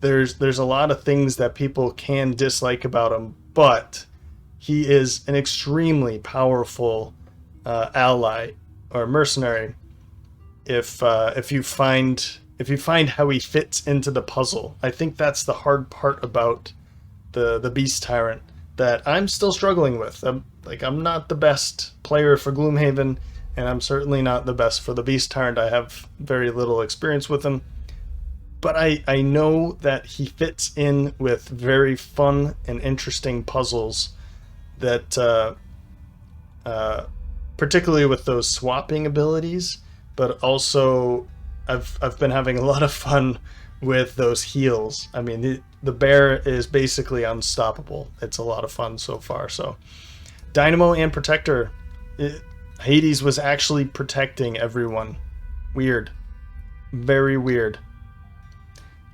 there's a lot of things that people can dislike about him, but he is an extremely powerful ally or mercenary if you find how he fits into the puzzle. I think that's the hard part about the Beast Tyrant that I'm still struggling with. I'm not the best player for Gloomhaven, and I'm certainly not the best for the Beast Tyrant. I have very little experience with him. But I know that he fits in with very fun and interesting puzzles that, particularly with those swapping abilities, but also I've been having a lot of fun with those heals. I mean, the bear is basically unstoppable. It's a lot of fun so far. So, Dynamo and Protector. Hades was actually protecting everyone. Weird. Very weird.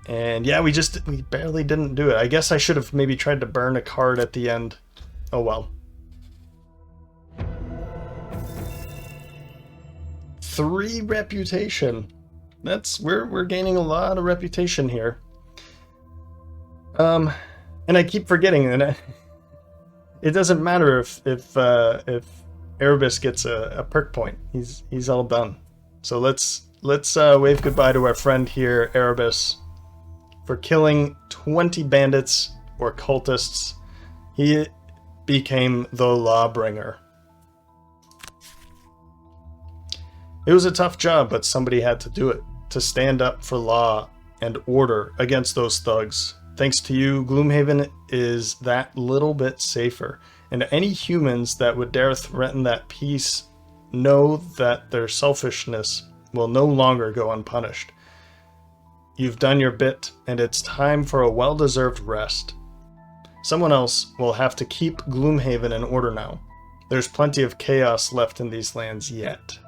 And yeah, we barely didn't do it. I guess I should have maybe tried to burn a card at the end. Oh well. 3 reputation. We're gaining a lot of reputation here. And I keep forgetting, and it doesn't matter if Erebus gets a perk point. He's all done. So let's wave goodbye to our friend here, Erebus, for killing 20 bandits or cultists. He became the Lawbringer. It was a tough job, but somebody had to do it, to stand up for law and order against those thugs. Thanks to you, Gloomhaven is that little bit safer, and any humans that would dare threaten that peace know that their selfishness will no longer go unpunished. You've done your bit, and it's time for a well-deserved rest. Someone else will have to keep Gloomhaven in order now. There's plenty of chaos left in these lands yet.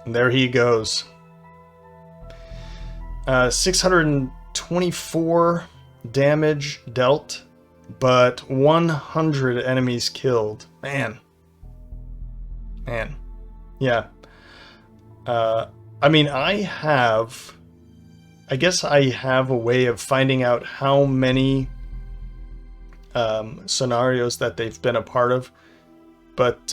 And there he goes. 624 damage dealt, but 100 enemies killed. Man. Yeah. I mean, I guess I have a way of finding out how many scenarios that they've been a part of, but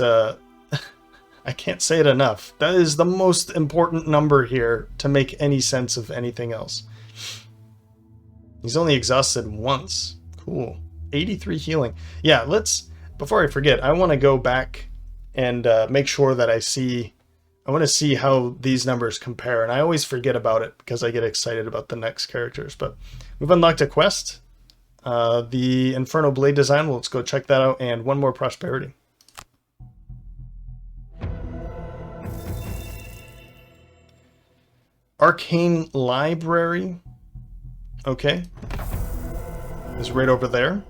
I can't say it enough. That is the most important number here to make any sense of anything else. He's only exhausted once. Cool. 83 healing. Yeah, before I forget, I want to go back and make sure that I want to see how these numbers compare, and I always forget about it because I get excited about the next characters. But we've unlocked a quest, the Inferno Blade design. Well, let's go check that out, and one more prosperity. Arcane Library. Okay. Is right over there.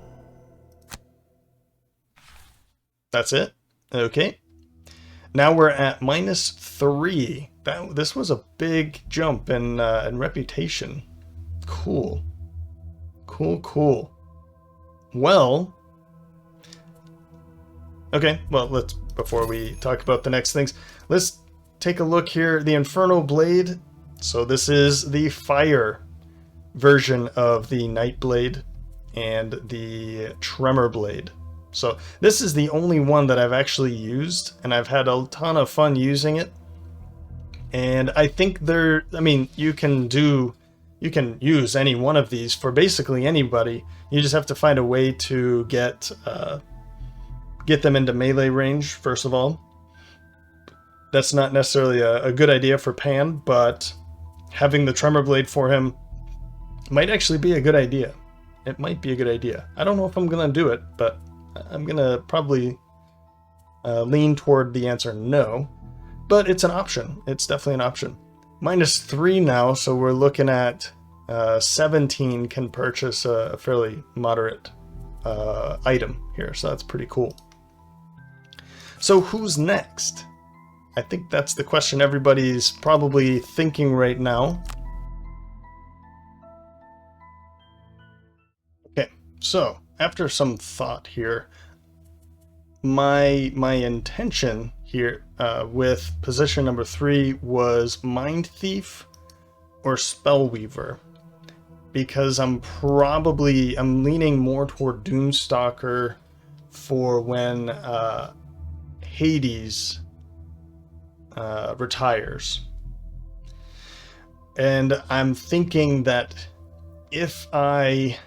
That's it. Okay. Now we're at -3. This was a big jump in reputation. Cool. Cool. Well, Okay, well, before we talk about the next things, let's take a look here. The Inferno Blade. So this is the fire version of the Night Blade and the Tremor Blade. So this is the only one that I've actually used, and I've had a ton of fun using it. And I think you can use any one of these for basically anybody. You just have to find a way to get them into melee range, first of all. That's not necessarily a good idea for Pan, but having the Tremor Blade for him might actually be a good idea. It might be a good idea. I don't know if I'm going to do it, but I'm going to probably lean toward the answer no. But it's an option. It's definitely an option. -3 now, so we're looking at 17 can purchase a fairly moderate item here, so that's pretty cool. So who's next? I think that's the question everybody's probably thinking right now. Okay, so after some thought here, my intention here with position number 3 was Mind Thief or Spellweaver, because I'm leaning more toward Doomstalker for when Hades retires. And I'm thinking that if I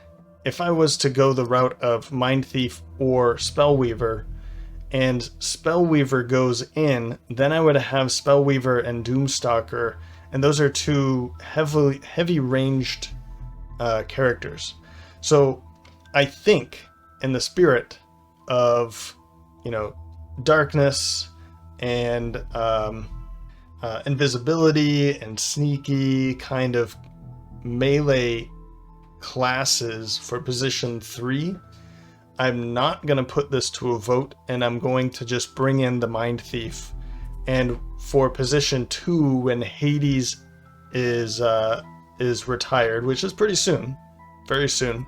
was to go the route of Mind Thief or Spellweaver, and Spellweaver goes in, then I would have Spellweaver and Doomstalker, and those are two heavy ranged characters. So I think in the spirit of, darkness and invisibility and sneaky kind of melee classes for position 3, I'm not going to put this to a vote, and I'm going to just bring in the Mind Thief. And for position 2, when Hades is retired, which is pretty soon, very soon,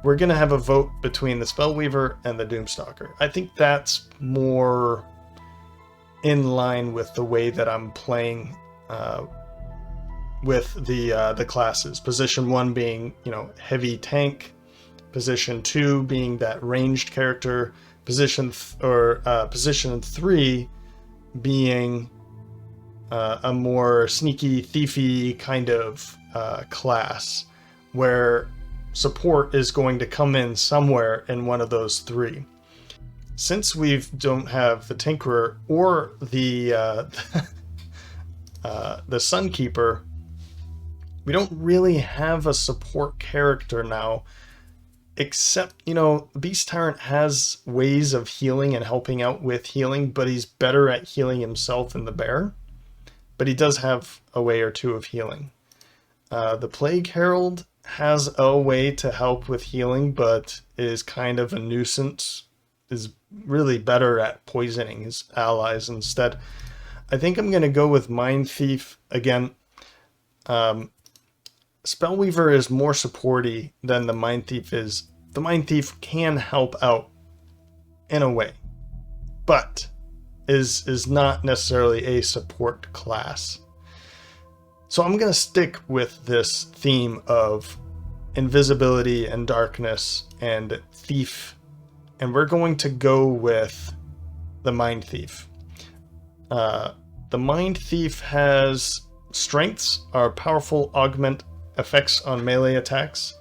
we're going to have a vote between the Spellweaver and the Doomstalker. I think that's more in line with the way that I'm playing with the classes. Position 1 being, heavy tank. Position 2 being that ranged character. Position 3 being a more sneaky, thiefy kind of class, where support is going to come in somewhere in one of those 3. Since we don't have the Tinkerer or the Sunkeeper, we don't really have a support character now, except, Beast Tyrant has ways of healing and helping out with healing, but he's better at healing himself than the bear. But he does have a way or two of healing. The Plague Herald has a way to help with healing, but is kind of a nuisance, is really better at poisoning his allies instead. I think I'm going to go with Mind Thief again. Spellweaver is more supporty than the Mind Thief is. The Mind Thief can help out in a way, but is not necessarily a support class. So I'm going to stick with this theme of invisibility and darkness and thief, and we're going to go with the Mind Thief. The Mind Thief has strengths are powerful augment effects on melee attacks,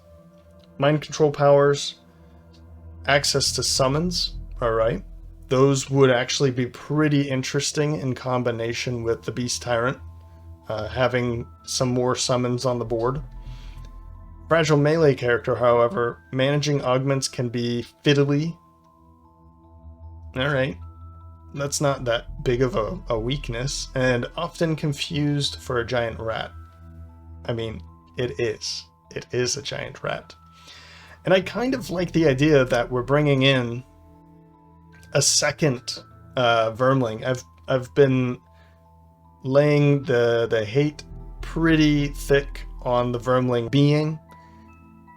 mind control powers, access to summons. All right, those would actually be pretty interesting in combination with the Beast Tyrant, having some more summons on the board. Fragile melee character, however, managing augments can be fiddly. All right, that's not that big of a weakness, and often confused for a giant rat. I mean, it is a giant rat. And I kind of like the idea that we're bringing in a second Vermling. I've been laying the hate pretty thick on the Vermling being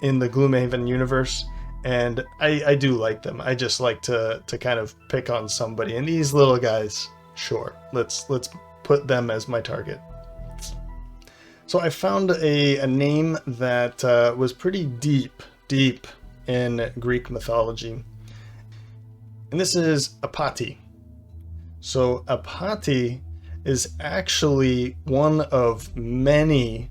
in the Gloomhaven universe, And I do like them. I just like to kind of pick on somebody. And these little guys, sure, let's put them as my target. So I found a name that was pretty deep in Greek mythology. And this is Apati. So Apati is actually one of many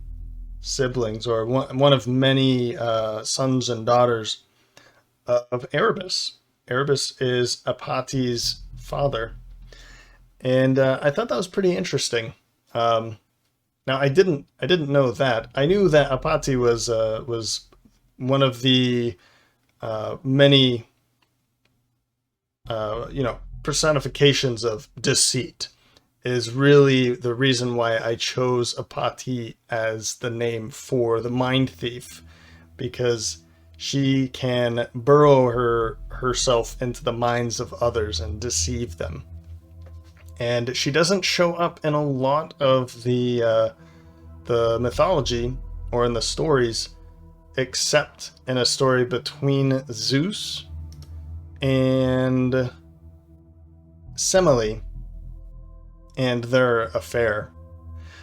siblings, or one of many sons and daughters of Erebus. Erebus is Apati's father. And I thought that was pretty interesting. Now I didn't know that. I knew that Apati was one of the many personifications of deceit. Is really the reason why I chose Apati as the name for the mind thief, because she can burrow herself into the minds of others and deceive them. And she doesn't show up in a lot of the mythology or in the stories, except in a story between Zeus and Semele and their affair.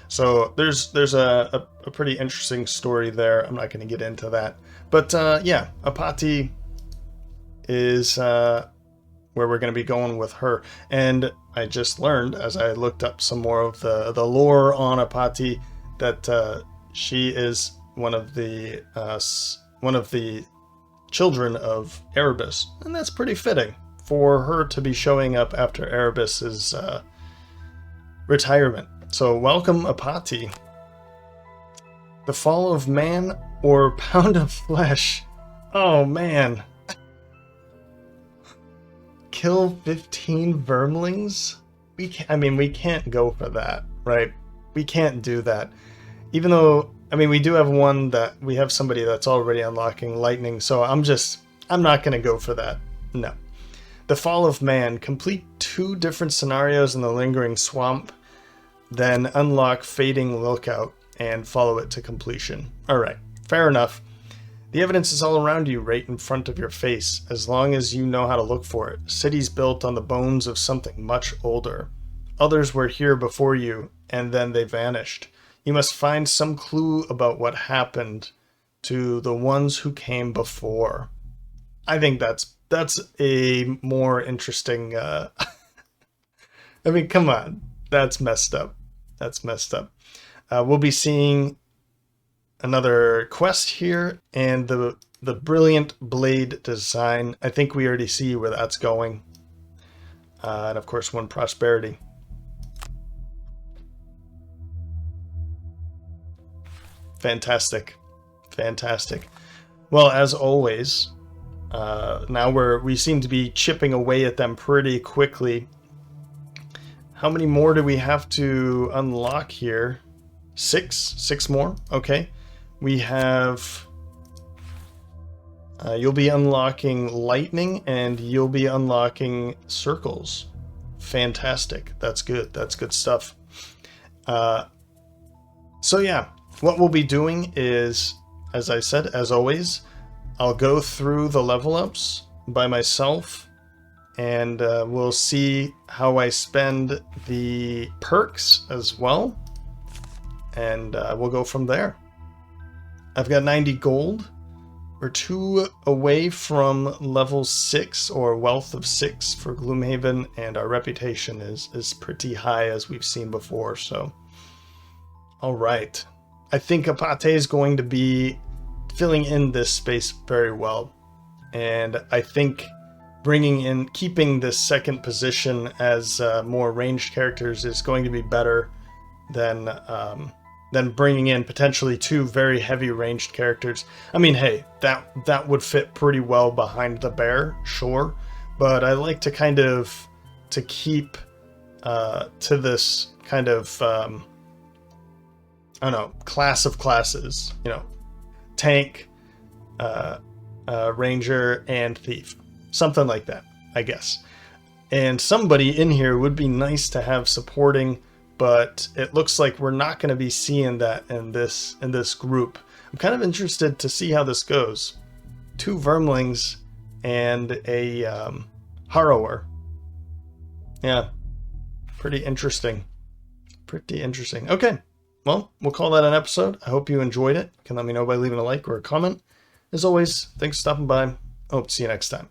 So there's a pretty interesting story there. I'm not going to get into that. But yeah, Apati is where we're going to be going with her. And I just learned, as I looked up some more of the lore on Apati, that she is one of the children of Erebus. And that's pretty fitting for her to be showing up after Erebus's retirement. So welcome, Apati. The Fall of Man or Pound of Flesh. Oh man. Kill 15 vermlings? We can't go for that, right? We can't do that. Even though, we do have one that we have somebody that's already unlocking lightning, so I'm not gonna go for that. No. The Fall of Man. Complete 2 different scenarios in the Lingering Swamp, then unlock Fading Lookout and follow it to completion. Alright, fair enough. The evidence is all around you, right in front of your face, as long as you know how to look for it. Cities built on the bones of something much older. Others were here before you, and then they vanished. You must find some clue about what happened to the ones who came before. I think that's a more interesting... come on. That's messed up. That's messed up. We'll be seeing another quest here, and the brilliant blade design. I think we already see where that's going. And of course, 1 prosperity. Fantastic. Fantastic. Well, as always, now we seem to be chipping away at them pretty quickly. How many more do we have to unlock here? 6 more. Okay. We have... you'll be unlocking lightning, and you'll be unlocking circles. Fantastic. That's good. That's good stuff. So yeah, what we'll be doing is, as I said, as always, I'll go through the level ups by myself, and we'll see how I spend the perks as well, and we'll go from there. I've got 90 gold. We're 2 away from level 6 or wealth of 6 for Gloomhaven, and our reputation is pretty high, as we've seen before. So, all right, I think Apate is going to be filling in this space very well, and I think keeping this second position as more ranged characters is going to be better than bringing in potentially 2 very heavy ranged characters. Hey, that would fit pretty well behind the bear, sure, but I like to keep to this kind of I don't know, class of classes, tank, ranger, and thief. Something like that, I guess. And somebody in here would be nice to have supporting, but it looks like we're not going to be seeing that in this group. I'm kind of interested to see how this goes. 2 Vermlings and a Harrower. Yeah, pretty interesting. Pretty interesting. Okay, well, we'll call that an episode. I hope you enjoyed it. You can let me know by leaving a like or a comment. As always, thanks for stopping by. I hope to see you next time.